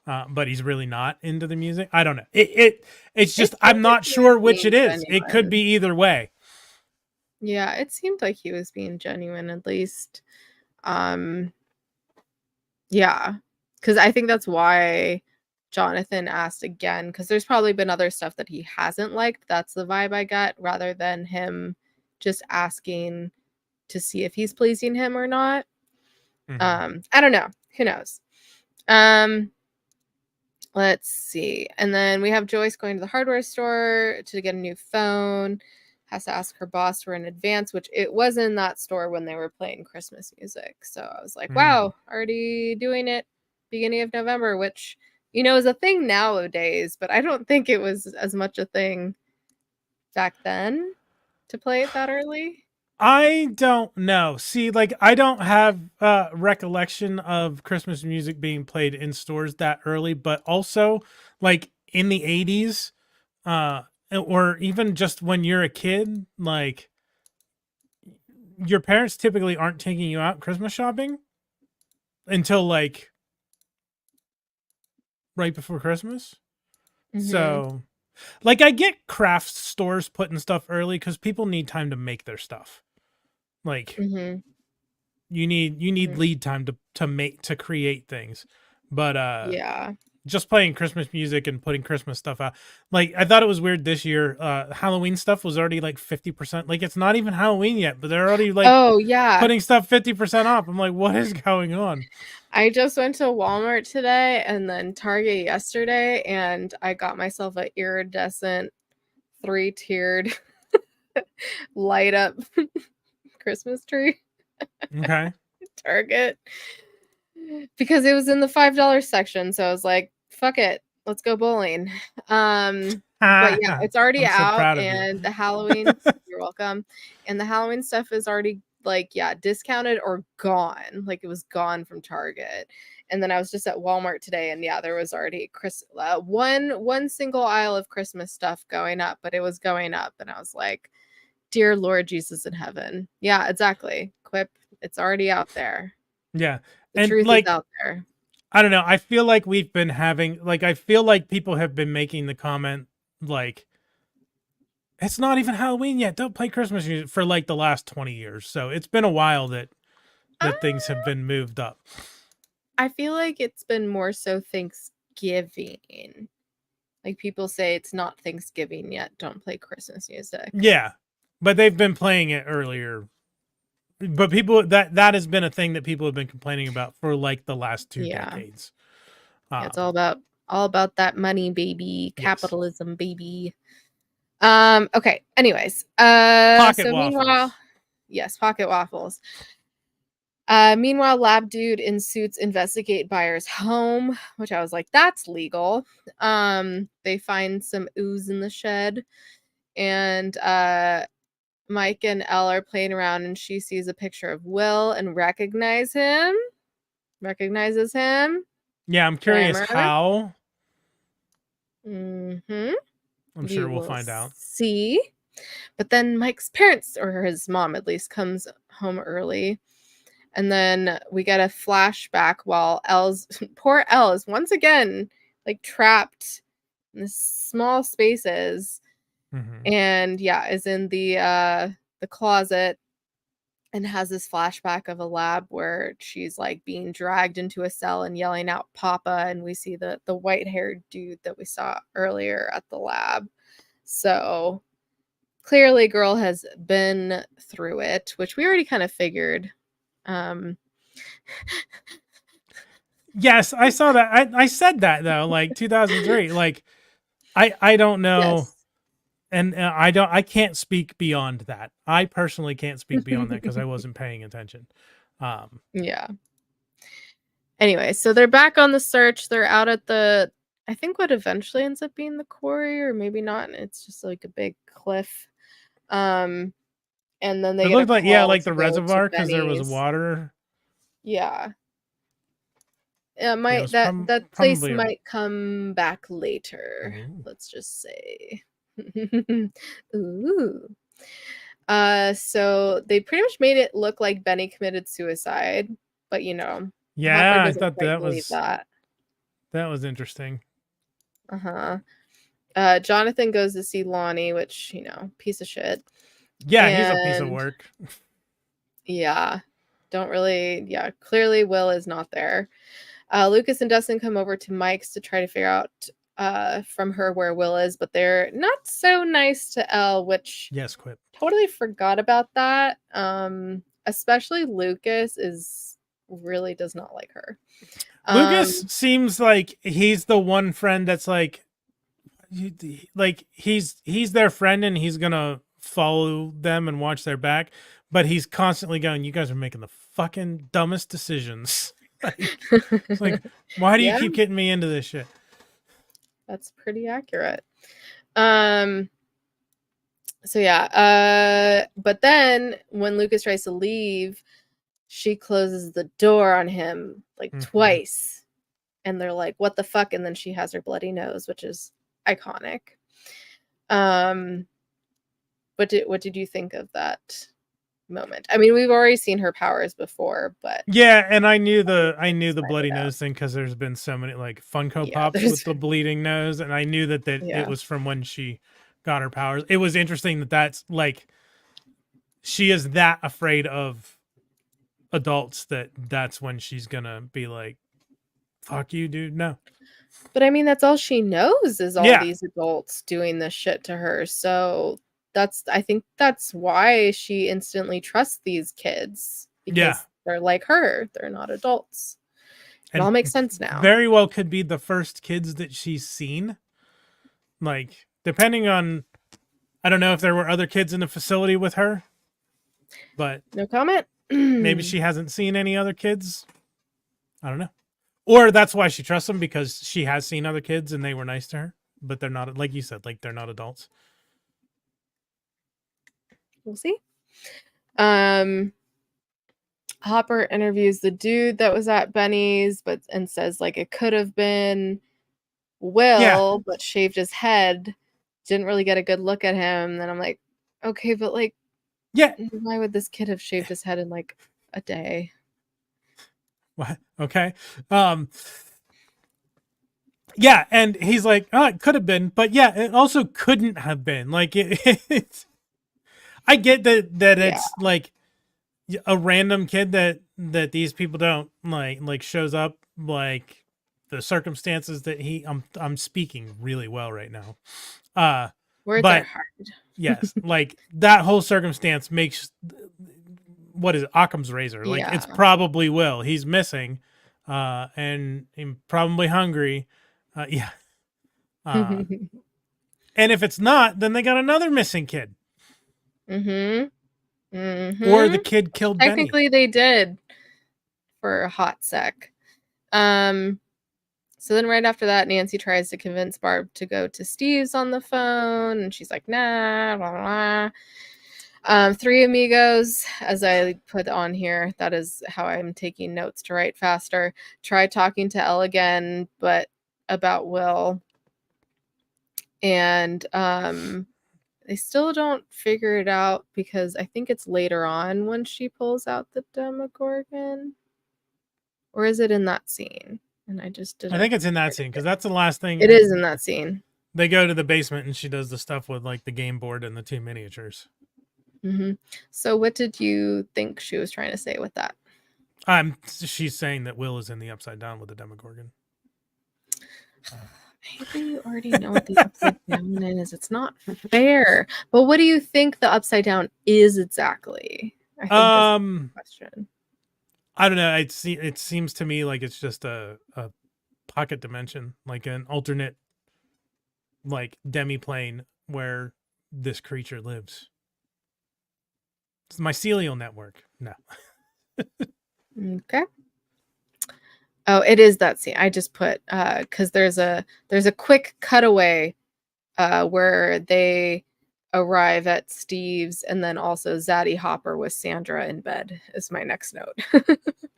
But he's really not into the music. I don't know. It's just, I'm not sure which it is. Genuine. It could be either way. Yeah, it seemed like he was being genuine, at least. Yeah, because I think that's why Jonathan asked again, because there's probably been other stuff that he hasn't liked. That's the vibe I got, rather than him just asking to see if he's pleasing him or not. I don't know. Who knows? Let's see. And then we have Joyce going to the hardware store to get a new phone. Has to ask her boss for an advance, which it was in that store when they were playing Christmas music. So I was like, wow, already doing it beginning of November, which, is a thing nowadays, but I don't think it was as much a thing back then to play it that early. I don't know. See, like, I don't have recollection of Christmas music being played in stores that early, but also like in the 80s, or even just when you're a kid, like, your parents typically aren't taking you out Christmas shopping until like right before Christmas. So, like, I get craft stores putting stuff early because people need time to make their stuff. Like, you need lead time to create things. But yeah, just playing Christmas music and putting Christmas stuff out. Like, I thought it was weird this year. Halloween stuff was already like 50%. Like, it's not even Halloween yet, but they're already like, putting stuff 50% off. I'm like, what is going on? I just went to Walmart today and then Target yesterday, and I got myself an iridescent 3-tiered light up Christmas tree. Okay. Target, because it was in the $5 section, so I was like, fuck it, let's go bowling. But yeah, it's already out, and the Halloween you're welcome, and the Halloween stuff is already discounted or gone. Like, it was gone from Target. And then I was just at Walmart today, and there was already one single aisle of Christmas stuff going up, but it was going up, and I was like, dear Lord Jesus in heaven. Yeah, exactly. Quip, it's already out there. Yeah. The truth is out there. I don't know. I feel like we've been having, like, I feel like people have been making the comment, like, it's not even Halloween yet. Don't play Christmas music, for like the last 20 years. So it's been a while that things have been moved up. I feel like it's been more so Thanksgiving. Like, people say it's not Thanksgiving yet, don't play Christmas music. Yeah, but they've been playing it earlier. But people, that has been a thing that people have been complaining about for like the last 2 decades. It's all about that money, baby. Capitalism, baby. Okay. Anyways, pocket waffles. Meanwhile, yes, pocket waffles. Meanwhile, lab dude in suits investigate buyer's home, which I was like, that's legal. They find some ooze in the shed, and Mike and Elle are playing around, and she sees a picture of Will and recognizes him. Yeah, I'm curious how. Mm-hmm. I'm sure we'll find out. See. But then Mike's parents, or his mom at least, comes home early. And then we get a flashback while poor Elle is once again like trapped in the small spaces. Mm-hmm. And yeah, is in the closet and has this flashback of a lab where she's like being dragged into a cell and yelling out Papa, and we see the white-haired dude that we saw earlier at the lab. So clearly girl has been through it, which we already kind of figured. Yes, I saw that. I said that though, like 2003. Like I don't know. Yes. And I can't speak beyond that. I personally can't speak beyond that because I wasn't paying attention. Yeah. Anyway, so they're back on the search. They're out at I think what eventually ends up being the quarry, or maybe not. It's just like a big cliff. And then they it looked like like the go reservoir because there was Benny's. water. Yeah. That place might come back later. Ooh. Let's just say. Ooh. So they pretty much made it look like Benny committed suicide, but yeah, Hopper I thought that was that was interesting. Jonathan goes to see Lonnie, which piece of shit. Yeah, he's a piece of work. Yeah, don't really. Yeah, clearly Will is not there. Lucas and Dustin come over to Mike's to try to figure out from her where Will is, but they're not so nice to Elle, which quit. Totally forgot about that. Especially Lucas really does not like her. Lucas seems like he's the one friend that's like he's their friend and he's gonna follow them and watch their back, but he's constantly going, you guys are making the fucking dumbest decisions. like why do you keep getting me into this shit? That's pretty accurate. So yeah, but then when Lucas tries to leave, she closes the door on him like twice, and they're like, what the fuck? And then she has her bloody nose, which is iconic. What did you think of that moment? I mean, we've already seen her powers before, but yeah, and I knew the bloody nose thing because there's been so many like Funko Pops with the bleeding nose, and I knew that it was from when she got her powers. It was interesting that's like she is that afraid of adults that's when she's gonna be like, fuck you, dude. No. But I mean, that's all she knows is all these adults doing this shit to her. So I think that's why she instantly trusts these kids, because they're like her. They're not adults. It all makes sense now. Very well could be the first kids that she's seen. Like, depending on, I don't know if there were other kids in the facility with her, but no comment. Maybe she hasn't seen any other kids. I don't know. Or that's why she trusts them, because she has seen other kids and they were nice to her, but they're not, like you said, like they're not adults. We'll see. Hopper interviews the dude that was at Benny's, and says like it could have been Will, but shaved his head. Didn't really get a good look at him. And then I'm like, okay, but like, why would this kid have shaved his head in like a day? What? Okay. Yeah, and he's like, oh, it could have been, but yeah, it also couldn't have been. Like it's I get that it's like a random kid that these people don't like shows up, like the circumstances that I'm speaking really well right now. Words are hard. Yes, like that whole circumstance makes, what is it, Occam's razor. Like it's probably Will. He's missing, and probably hungry. And if it's not, then they got another missing kid. Or the kid killed Technically, Benny. They did. for a hot sec. So then right after that, Nancy tries to convince Barb to go to Steve's on the phone, and she's like, nah, blah, blah, blah. Three amigos, as I put on here, that is how I'm taking notes to write faster. Try talking to Elle again, but about Will. And they still don't figure it out because I think it's later on when she pulls out the Demogorgon. Or is it in that scene? And I just didn't. I think it's in that scene because that's the last thing. It is in that scene. They go to the basement and she does the stuff with like the game board and the two miniatures. Mm-hmm. So what did you think she was trying to say with that? She's saying that Will is in the Upside Down with the Demogorgon. I think you already know what the Upside Down is. It's not fair. But what do you think the Upside Down is exactly? I think that's the question. I don't know. It seems to me like it's just a pocket dimension, like an alternate, like demi-plane where this creature lives. It's the mycelial network. No. Okay. Oh, it is that scene. I just put because there's a quick cutaway where they arrive at Steve's, and then also Zaddy Hopper with Sandra in bed is my next note.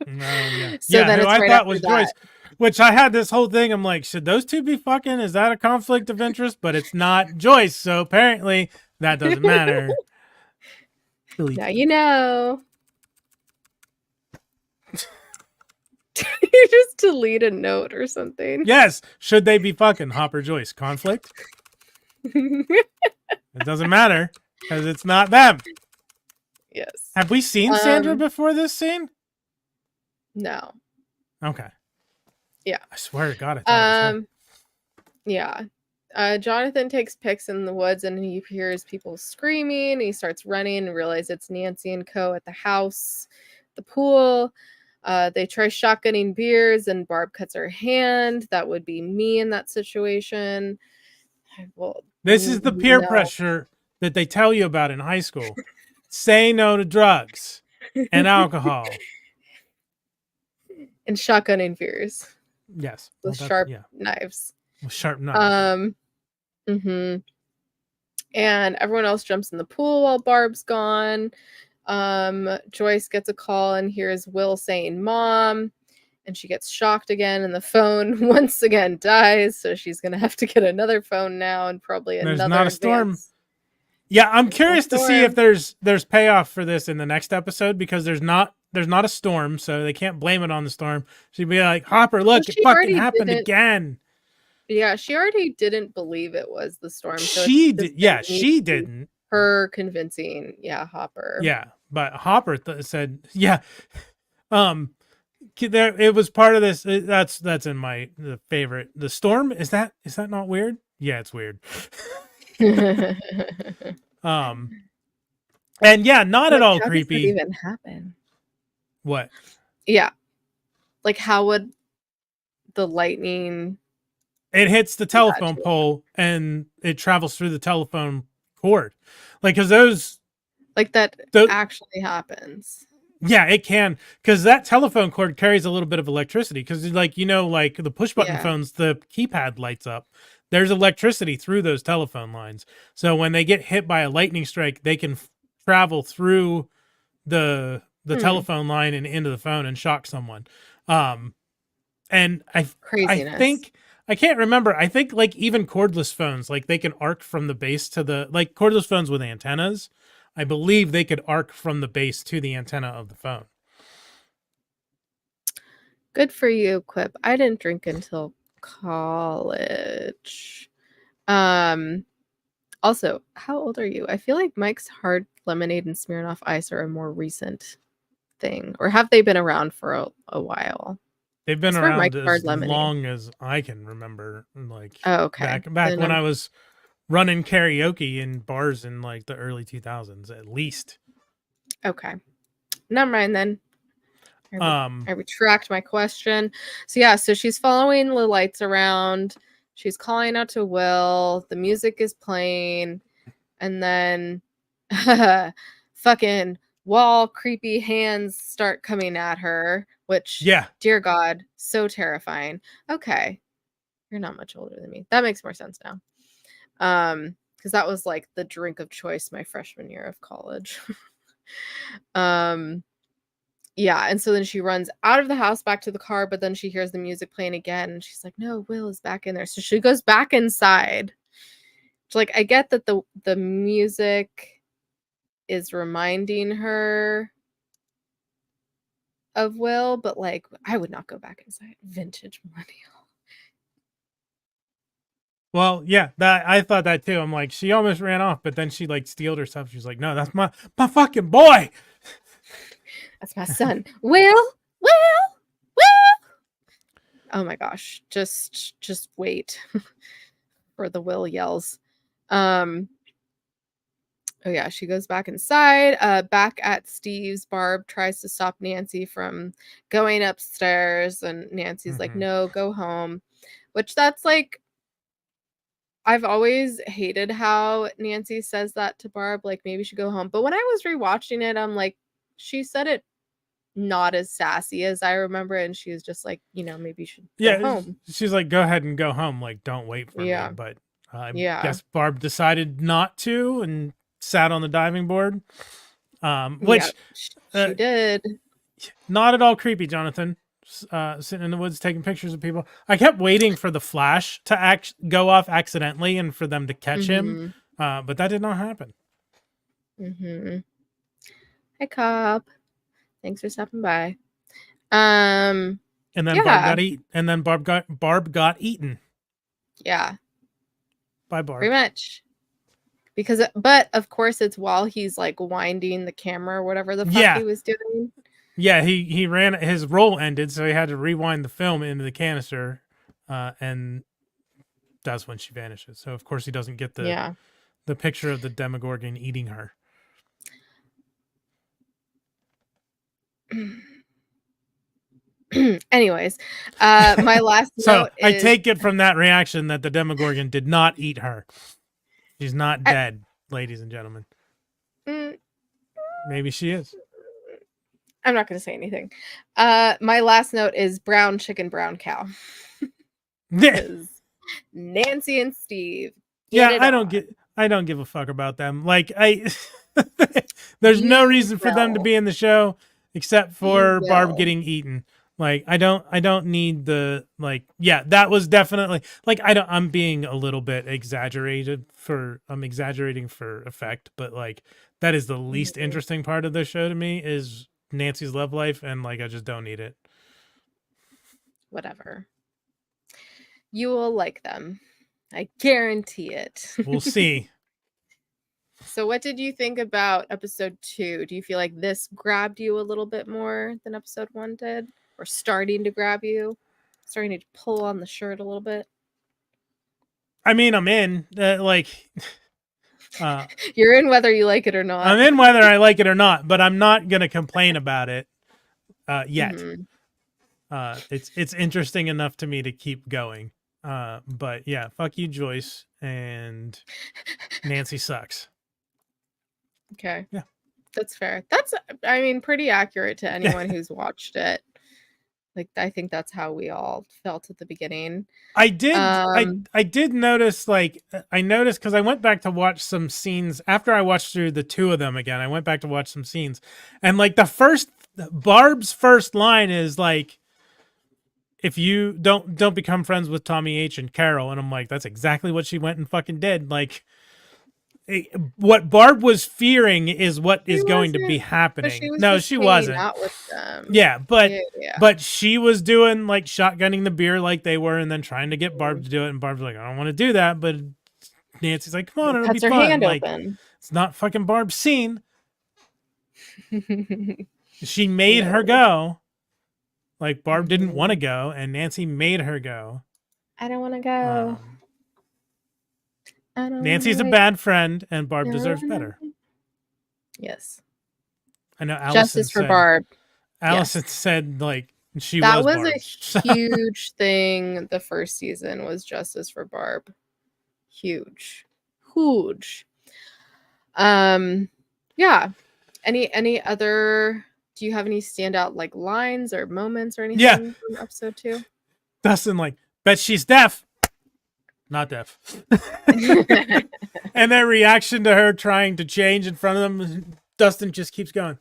Yeah. So yeah, then who it's I right thought after was that. Joyce, which I had this whole thing. I'm like, should those two be fucking? Is that a conflict of interest? But it's not Joyce, so apparently that doesn't matter. Now you know. You just delete a note or something. Yes. Should they be fucking Hopper Joyce? Conflict? It doesn't matter because it's not them. Yes. Have we seen Sandra before this scene? No. Okay. Yeah. I swear to God, I thought it was her. Yeah. Jonathan takes pics in the woods and he hears people screaming. He starts running and realizes it's Nancy and Co. at the house, the pool. They try shotgunning beers and Barb cuts her hand. That would be me in that situation. Well, this is the peer pressure that they tell you about in high school. Say no to drugs and alcohol. And shotgunning beers. Yes. With sharp knives. With sharp knives. And everyone else jumps in the pool while Barb's gone. Joyce gets a call and hears Will saying mom, and she gets shocked again, and the phone once again dies, so she's gonna have to get another phone now and probably there's another not a storm. Yeah, I'm curious to see if there's payoff for this in the next episode, because there's not a storm, so they can't blame it on the storm. She'd be like, Hopper, look, it fucking happened again. Yeah, she already didn't believe it was the storm. So she didn't. Her convincing, Hopper. Yeah, but Hopper said, yeah. It was part of this. That's in my favorite. The storm, is that not weird? Yeah, it's weird. And yeah, not at all creepy. How does that even happen? What? Yeah, like how would the lightning? It hits the telephone pole and it travels through the telephone cord, like because those actually happens. Yeah, it can, because that telephone cord carries a little bit of electricity. Because, like the push button phones, the keypad lights up. There's electricity through those telephone lines. So when they get hit by a lightning strike, they can travel through the telephone line and into the phone and shock someone. And I think, I can't remember. I think like even cordless phones, like they can arc from the base to the cordless phones with antennas. I believe they could arc from the base to the antenna of the phone. Good for you, Quip. I didn't drink until college. Also, how old are you? I feel like Mike's Hard Lemonade and Smirnoff Ice are a more recent thing. Or have they been around for a while? They've been around as long as I can remember. Back when I was running karaoke in bars in like the early 2000s, at least. Okay. Never mind then. I retract my question. So she's following the lights around. She's calling out to Will. The music is playing. And then fucking wall, creepy hands start coming at her, which, dear God, so terrifying. Okay. You're not much older than me. That makes more sense now. Because that was like the drink of choice my freshman year of college. Yeah, and so then she runs out of the house back to the car, but then she hears the music playing again, and she's like, no, Will is back in there. So she goes back inside. So, like, I get that the music is reminding her of Will, but like, I would not go back inside. Vintage millennial. Well, yeah, that I thought that too. I'm like, she almost ran off, but then she like steeled herself. She's like, no, that's my fucking boy. That's my son. Will. Oh my gosh. Just wait for the Will yells. Oh yeah, she goes back inside. Back at Steve's, Barb tries to stop Nancy from going upstairs, and Nancy's like, no, go home. Which that's like, I've always hated how Nancy says that to Barb, like maybe you should go home. But when I was rewatching it, I'm like, she said it not as sassy as I remember, and she was just like, maybe you should go home. She's like, go ahead and go home, like don't wait for me. But I guess Barb decided not to and sat on the diving board, which she did. Not at all creepy, Jonathan. Sitting in the woods taking pictures of people. I kept waiting for the flash to go off accidentally and for them to catch him, but that did not happen. Hi, cop. Thanks for stopping by. And then Barb got eaten. Yeah. By Barb. Pretty much. But of course it's while he's like winding the camera or whatever the fuck he was doing. Yeah, he ran, his roll ended, so he had to rewind the film into the canister, and that's when she vanishes. So of course he doesn't get the picture of the Demogorgon eating her. Anyways, my last note I take it from that reaction that the Demogorgon did not eat her. She's not dead, ladies and gentlemen. Maybe she is. I'm not going to say anything. My last note is brown chicken, brown cow. Nancy and Steve. I don't give a fuck about them. Like there's no reason for them to be in the show except for Barb getting eaten. Like I don't need the that was definitely like I'm being a little bit exaggerating for effect, but like that is the least interesting part of the show to me is Nancy's love life, and like I just don't need it. Whatever. You will like them. I guarantee it. We'll see. So what did you think about episode 2? Do you feel like this grabbed you a little bit more than episode 1 did? Or starting to grab you? Starting to pull on the shirt a little bit? I mean, I'm in. You're in whether you like it or not. I'm in whether I like it or not, but I'm not going to complain about it yet. It's interesting enough to me to keep going. But yeah, fuck you, Joyce, and Nancy sucks. Okay. Yeah. That's fair. That's, I mean, pretty accurate to anyone who's watched it. Like, I think that's how we all felt at the beginning. I did notice, I noticed because I went back to watch some scenes after I watched through the two of them again. I went back to watch some scenes, and like Barb's first line is like, if you don't become friends with Tommy H and Carol. And I'm like, that's exactly what she went and fucking did. Like, what Barb was fearing is what is going to be happening. No, she wasn't. Out with them. Yeah, but she was doing like shotgunning the beer like they were, and then trying to get Barb to do it. And Barb's like, I don't want to do that. But Nancy's like, come on, it'll be fun. Hand like, open. It's not fucking Barb's scene. She made her go. Like Barb didn't want to go, and Nancy made her go. I don't want to go. Nancy's a bad friend, and Barb deserves better. Yes. I know. Allison Justice for Barb. Allison said like that was a huge thing. The first season was justice for Barb. Huge. Yeah. Any other? Do you have any standout like lines or moments or anything Yeah. from episode 2? Dustin like, bet she's deaf. Not deaf. And their reaction to her trying to change in front of them, Dustin just keeps going.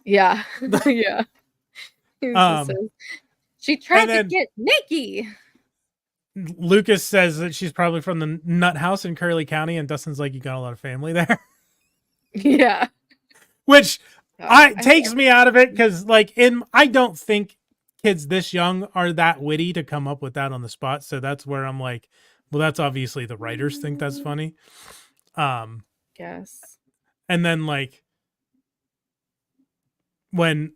Yeah. Yeah. She tried to get Nikki. Lucas says that she's probably from the nut house in Curly County, and Dustin's like, you got a lot of family there. Yeah. Which takes me out of it, because like I don't think kids this young are that witty to come up with that on the spot. So that's where I'm like, well, that's obviously the writers think that's funny. Yes. And then like when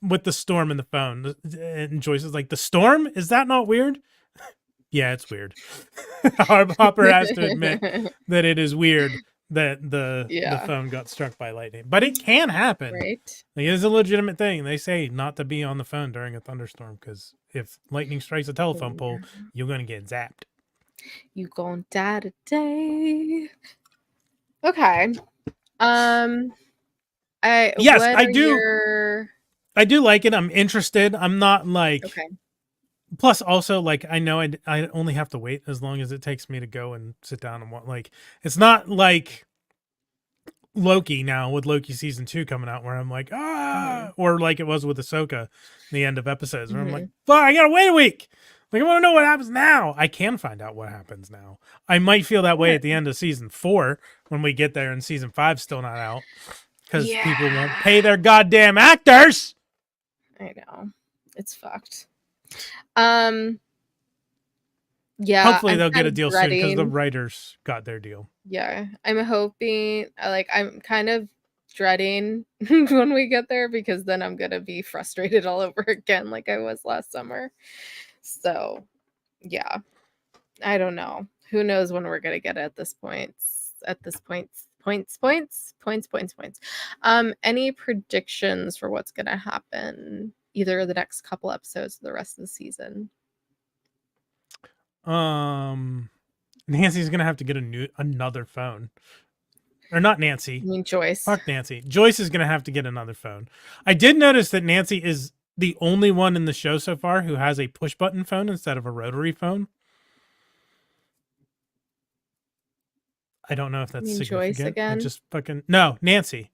with the storm in the phone, and Joyce is like, the storm? Is that not weird? Yeah, it's weird. Hopper has to admit that it is weird that the phone got struck by lightning, but it can happen. Right. Like, it is a legitimate thing. They say not to be on the phone during a thunderstorm, because if lightning strikes a telephone pole, you're gonna get zapped. You gonna die today. Okay. I do like it. I'm interested. I'm not like, okay. Plus, also, like, I know I only have to wait as long as it takes me to go and sit down and watch. Like, it's not like Loki now with Loki season 2 coming out, where I'm like, or like it was with Ahsoka, the end of episodes, where I'm like, fuck, I gotta wait a week. Like, I want to know what happens now. I can find out what happens now. I might feel that way at the end of season 4 when we get there and season 5's still not out, because people won't pay their goddamn actors. I know, it's fucked. Yeah. Hopefully they'll get a deal soon, because the writers got their deal. Yeah, I'm hoping. I'm kind of dreading when we get there, because then I'm gonna be frustrated all over again, like I was last summer. So, yeah, I don't know. Who knows when we're gonna get it at this point? Points. Any predictions for what's gonna happen? Either the next couple episodes or the rest of the season. Nancy's gonna have to get another phone. Or not Nancy. I mean Joyce. Fuck Nancy. Joyce is gonna have to get another phone. I did notice that Nancy is the only one in the show so far who has a push button phone instead of a rotary phone. I don't know if that's significant. Joyce again? Just fucking no, Nancy.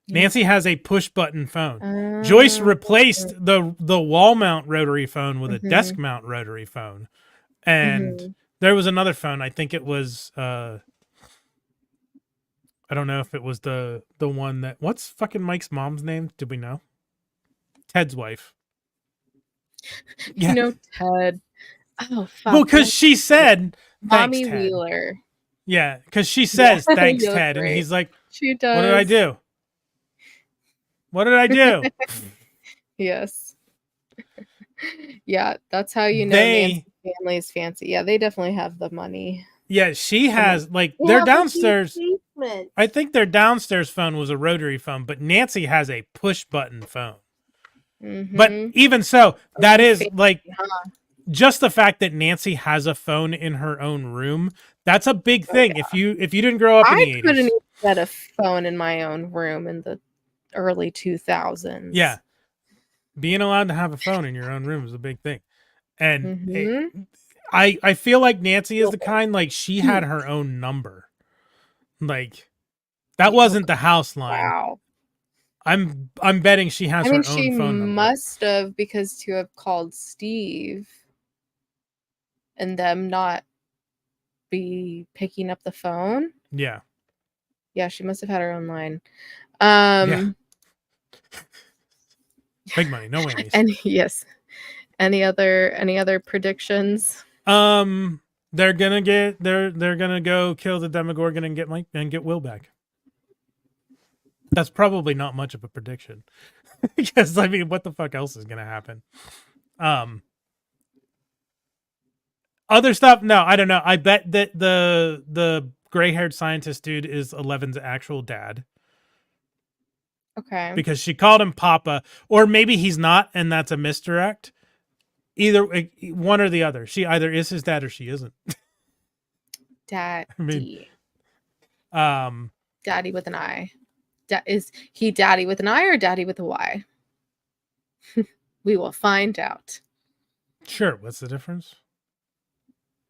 Nancy has a push button phone. Joyce replaced the wall mount rotary phone with a desk mount rotary phone. And there was another phone. I think it was I don't know if it was the one that, what's fucking Mike's mom's name? Did we know? Ted's wife. Yeah. You know Ted. Oh fuck. Well, because she said Mommy Wheeler. Yeah, because she says thanks, Ted, and he's like, she does. What did I do? What did I do? Yes. Yeah, that's how you know Nancy's family is fancy. Yeah, they definitely have the money. Yeah, she has, like, their downstairs. I think their downstairs phone was a rotary phone, but Nancy has a push button phone. But even so, that is like just the fact that Nancy has a phone in her own room. That's a big thing. Yeah. If you didn't grow up in the 80s. I couldn't even get a phone in my own room in the early 2000s. Yeah. Being allowed to have a phone in your own room is a big thing. And I feel like Nancy is the kind, like, she had her own number. Like, that wasn't the house line. Wow. I'm betting she has her own phone number. She must have, because to have called Steve and them not be picking up the phone. Yeah. Yeah, she must have had her own line. Yeah. Big money, no whammies. And yes. Any other predictions? They're gonna go kill the Demogorgon and get Will back. That's probably not much of a prediction. Because I mean, what the fuck else is gonna happen? Other stuff? No, I don't know. I bet that the gray-haired scientist dude is Eleven's actual dad. Okay. Because she called him Papa, or maybe he's not, and that's a misdirect. Either one or the other. She either is his dad or she isn't. Daddy. I mean, Daddy with an I. Is he daddy with an I or daddy with a Y? We will find out. Sure. What's the difference?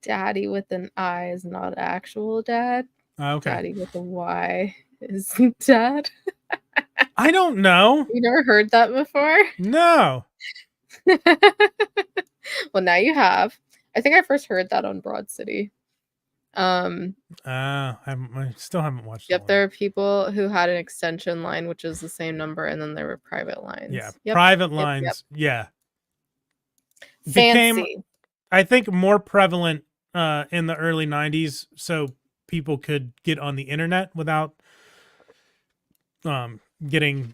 Daddy with an I is not actual dad. Okay. Daddy with a Y is dad. I don't know. You never heard that before? No. Well, now you have. I think I first heard that on Broad City. I still haven't watched. Yep, there are people who had an extension line, which is the same number, and then there were private lines. Yeah, private lines. Yep. Yeah, fancy. Became, I think, more prevalent in the early '90s, so people could get on the internet without getting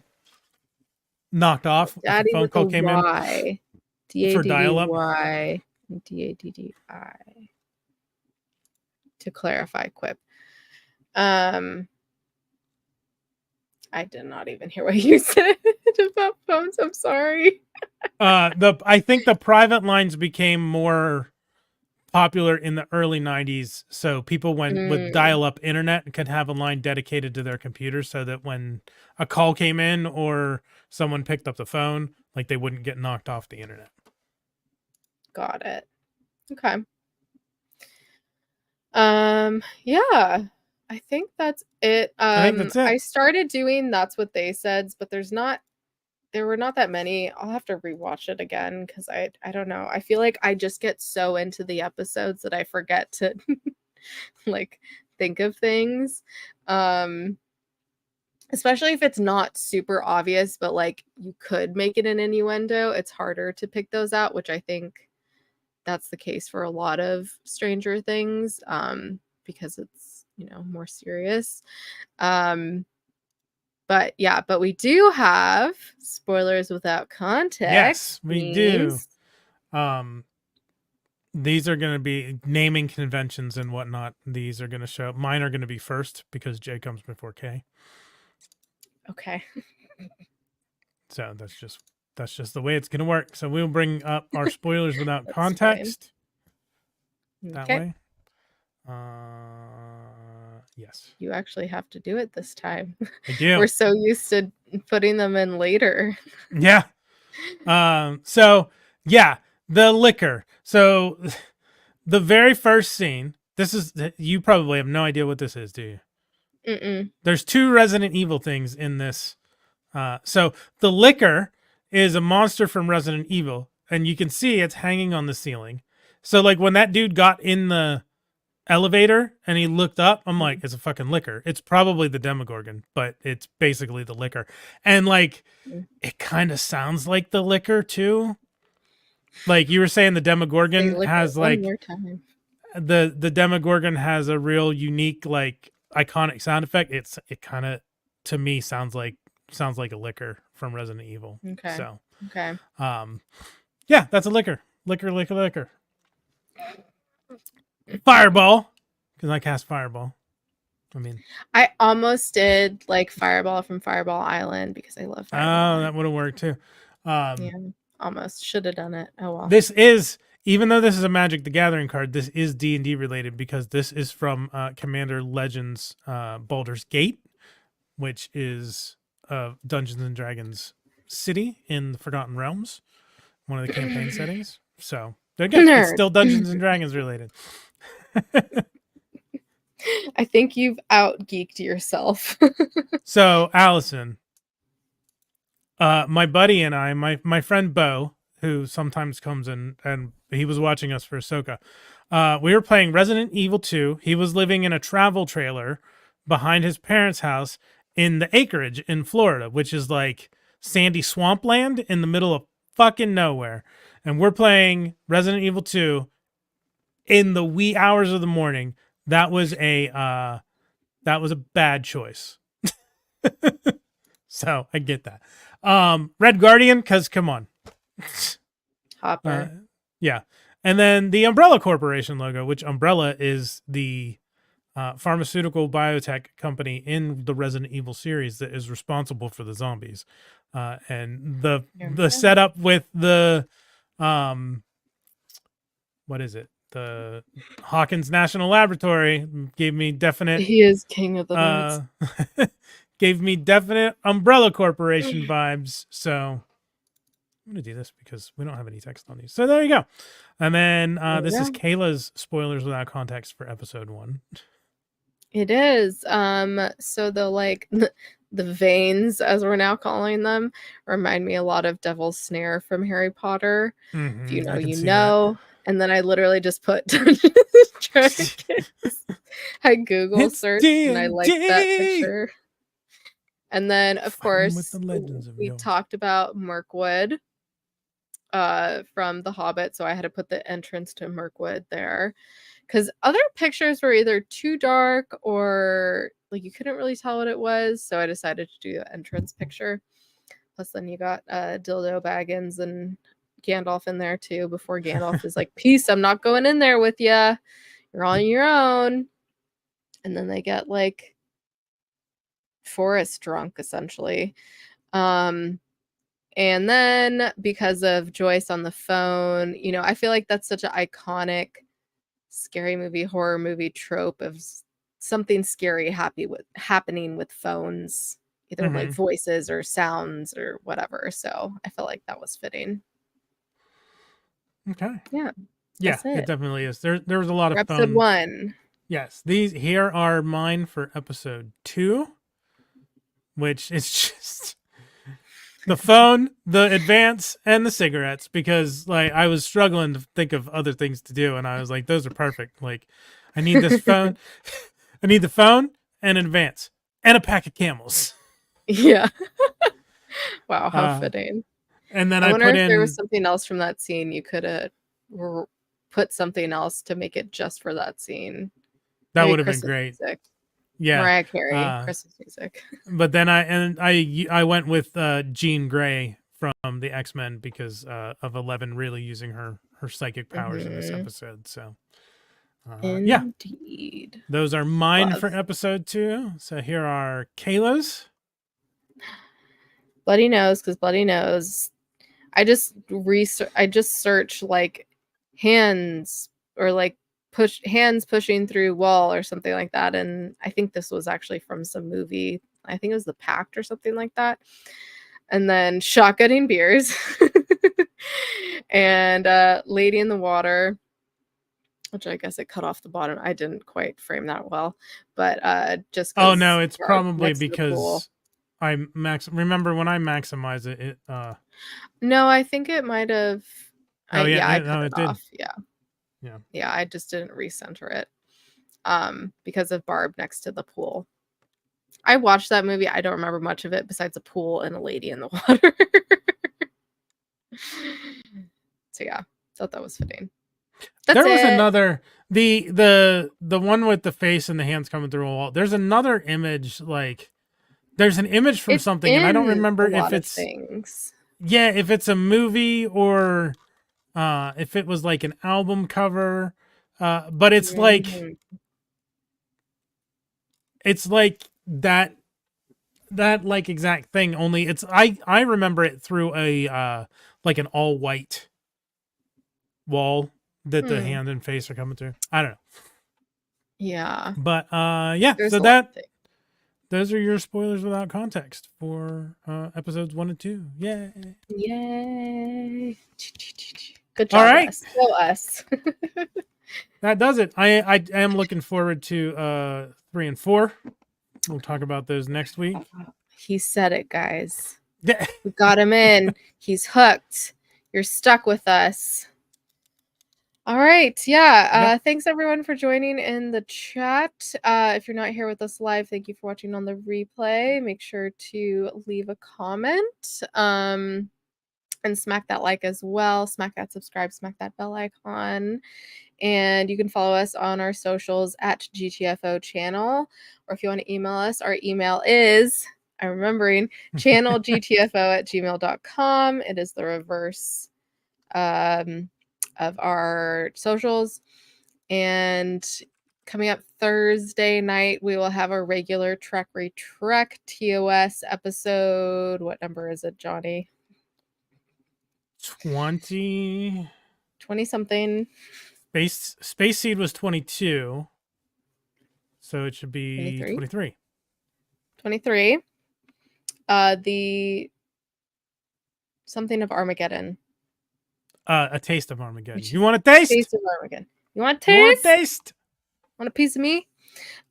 knocked off. Daddy if a phone with call a came Y. in for dial-up. D-A-D-D-Y. D-A-D-D-I. To clarify, quip. I did not even hear what you said about phones. I'm sorry. I think the private lines became more popular in the early '90s, so people went with dial-up internet and could have a line dedicated to their computer, so that when a call came in or someone picked up the phone, like, they wouldn't get knocked off the internet. Got it. Okay. Yeah, I think that's it. I think that's it. I started doing That's What They Said, but there were not that many. I'll have to rewatch it again because I don't know. I feel like I just get so into the episodes that I forget to like think of things. Especially if it's not super obvious, but like you could make it an innuendo. It's harder to pick those out, which I think that's the case for a lot of Stranger Things, because it's, more serious. But we do have spoilers without context. Yes, we do. These are going to be naming conventions and whatnot. These are going to show. Mine are going to be first because J comes before K. Okay. So that's just the way it's going to work. So we'll bring up our spoilers without context. That way. Yes. You actually have to do it this time. I do. We're so used to putting them in later. Yeah. So yeah, the liquor. So the very first scene, you probably have no idea what this is, do you? Mm-mm. There's 2 Resident Evil things in this. So the liquor is a monster from Resident Evil, and you can see it's hanging on the ceiling. So like when that dude got in the elevator and he looked up, I'm like, it's a fucking liquor. It's probably the Demogorgon, but it's basically the liquor. And like, it kind of sounds like the liquor too. Like you were saying, the Demogorgon has like the Demogorgon has a real unique, like, iconic sound effect. It kind of, to me, sounds like a liquor from Resident Evil. Okay. So okay. Yeah, that's a liquor. Liquor. Fireball, because I cast Fireball. I almost did like Fireball from Fireball Island because I love Fireball. Oh, that would have worked too. Yeah, almost should have done it. Oh well. This is, even though this is a Magic the Gathering card, this is D&D related because this is from Commander Legends Baldur's Gate, which is Dungeons and Dragons city in the Forgotten Realms, one of the campaign settings. So again, it's still Dungeons and Dragons related. I think you've out geeked yourself. So Allison, my buddy and I, my friend Bo, who sometimes comes in, and he was watching us for Ahsoka. We were playing Resident Evil 2. He was living in a travel trailer behind his parents' house in the acreage in Florida, which is like sandy swampland in the middle of fucking nowhere. And we're playing Resident Evil 2 in the wee hours of the morning. That was a bad choice. So I get that. Red Guardian, because come on. Hopper. Yeah. And then the Umbrella Corporation logo, which Umbrella is the pharmaceutical biotech company in the Resident Evil series that is responsible for the zombies. And the setup with the what is it? the Hawkins National Laboratory gave me definite. He is king of the nerds. Gave me definite Umbrella Corporation vibes. So I'm gonna do this because we don't have any text on these. So there you go. And then this is Kayla's spoilers without context for episode 1. It is. So the veins, as we're now calling them, remind me a lot of Devil's Snare from Harry Potter. If you know, you know. That. And then I literally just put Dragons. I Google searched and I liked that picture. And then of course we talked about Mirkwood from The Hobbit, so I had to put the entrance to Mirkwood there. Because other pictures were either too dark or like you couldn't really tell what it was. So I decided to do the entrance picture. Plus then you got Dildo Baggins and Gandalf in there too, before Gandalf is like, peace, I'm not going in there with you. You're on your own. And then they get like forest drunk essentially. And then because of Joyce on the phone, you know, I feel like that's such an iconic scary movie, horror movie trope of something scary happening with phones, either like voices or sounds or whatever. So I felt like that was fitting. Okay. Yeah. It definitely is. There was a lot of episode phone. 1. Yes. These here are mine for episode 2, which is just the phone, the advance, and the cigarettes, because like I was struggling to think of other things to do, and I was like, those are perfect. Like, I need this phone, I need the phone and an advance and a pack of Camels. Yeah. Wow, how fitting. And then I wonder if there was something else from that scene you could have put something else to make it just for that scene. That would have been great. Music. Yeah, Mariah Carey, Christmas music. But then I went with Jean Grey from the X-Men because of Eleven really using her psychic powers in this episode. So indeed, those are mine for episode 2. So here are Kayla's. Bloody Nose, because Bloody Nose. I just searched like hands or like hands pushing through wall or something like that, and I think this was actually from some movie. I think it was The Pact or something like that. And then shotgunning beers and Lady in the Water, which I guess it cut off the bottom. I didn't quite frame that well, but just oh no, it's probably because I remember when I maximize it. No, I think it might have. I cut it off. Yeah, I just didn't recenter it because of Barb next to the pool. I watched that movie. I don't remember much of it besides a pool and a lady in the water. So yeah, thought that was fitting. There was another the one with the face and the hands coming through a wall. There's another image, like there's an image from something, and I don't remember if it's things. Yeah, if it's a movie or if it was like an album cover. But it's like that like exact thing, only it's I remember it through a like an all white wall that the hand and face are coming through. I don't know. Yeah. But yeah, there's so those are your spoilers without context for episodes 1 and 2. Yay. Yay. Good job. All right. Go us. That does it. I am looking forward to 3 and 4. We'll talk about those next week. He said it, guys. We got him in. He's hooked. You're stuck with us. All right. Yeah. Thanks everyone for joining in the chat. If you're not here with us live, thank you for watching on the replay. Make sure to leave a comment and smack that like as well. Smack that subscribe, smack that bell icon. And you can follow us on our socials at GTFO channel. Or if you want to email us, our email is, I'm remembering, channelgtfo@gmail.com. It is the reverse of our socials. And coming up Thursday night, we will have a regular Trek Retrek TOS episode. What number is it, Johnny? 20 something. Space Seed was 22. So it should be 23. 23. The something of Armageddon. A taste of Armageddon. You want a taste? Taste of Armageddon. You want a taste? You want a taste? Want a piece of me?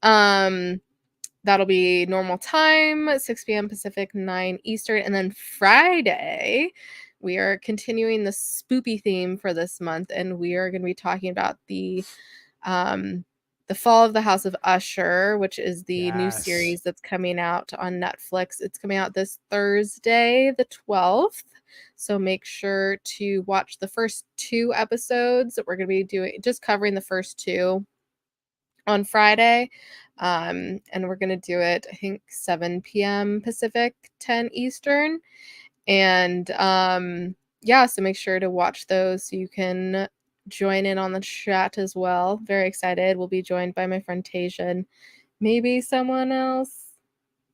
That'll be normal time, 6 p.m. Pacific, 9 Eastern. And then Friday, we are continuing the spoopy theme for this month, and we are going to be talking about the Fall of the House of Usher, which is the new series that's coming out on Netflix. It's coming out this Thursday, the 12th. So make sure to watch the first 2 episodes that we're going to be just covering the first 2 on Friday. And we're going to do it, I think, 7 p.m. Pacific, 10 Eastern. And so make sure to watch those so you can join in on the chat as well. Very excited. We'll be joined by my friend Tasia, maybe someone else.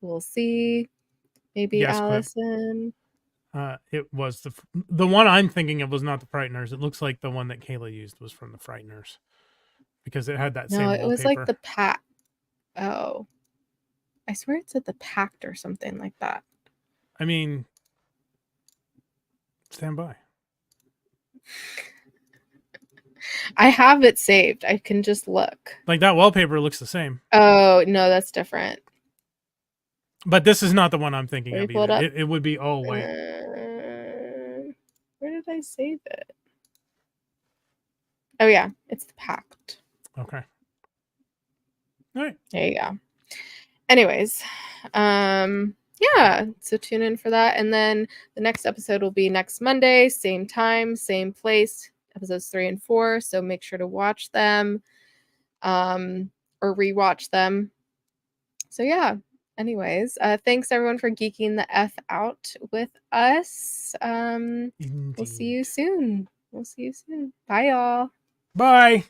We'll see. Maybe Allison. It was the one I'm thinking of was not the Frighteners. It looks like the one that Kayla used was from the Frighteners because it had that same wallpaper. No, it was like the Pact. Oh, I swear it said the Pact or something like that. I mean, stand by. I have it saved. I can just look. Like that wallpaper looks the same. Oh, no, that's different. But this is not the one I'm thinking of either. It would be, oh, wait. Where did I save it? Oh, yeah. It's the Pact. Okay. All right. There you go. Anyways, so tune in for that. And then the next episode will be next Monday, same time, same place, episodes 3 and 4. So make sure to watch them or rewatch them. So yeah, anyways, thanks everyone for geeking the F out with us. We'll see you soon. Bye, y'all. Bye.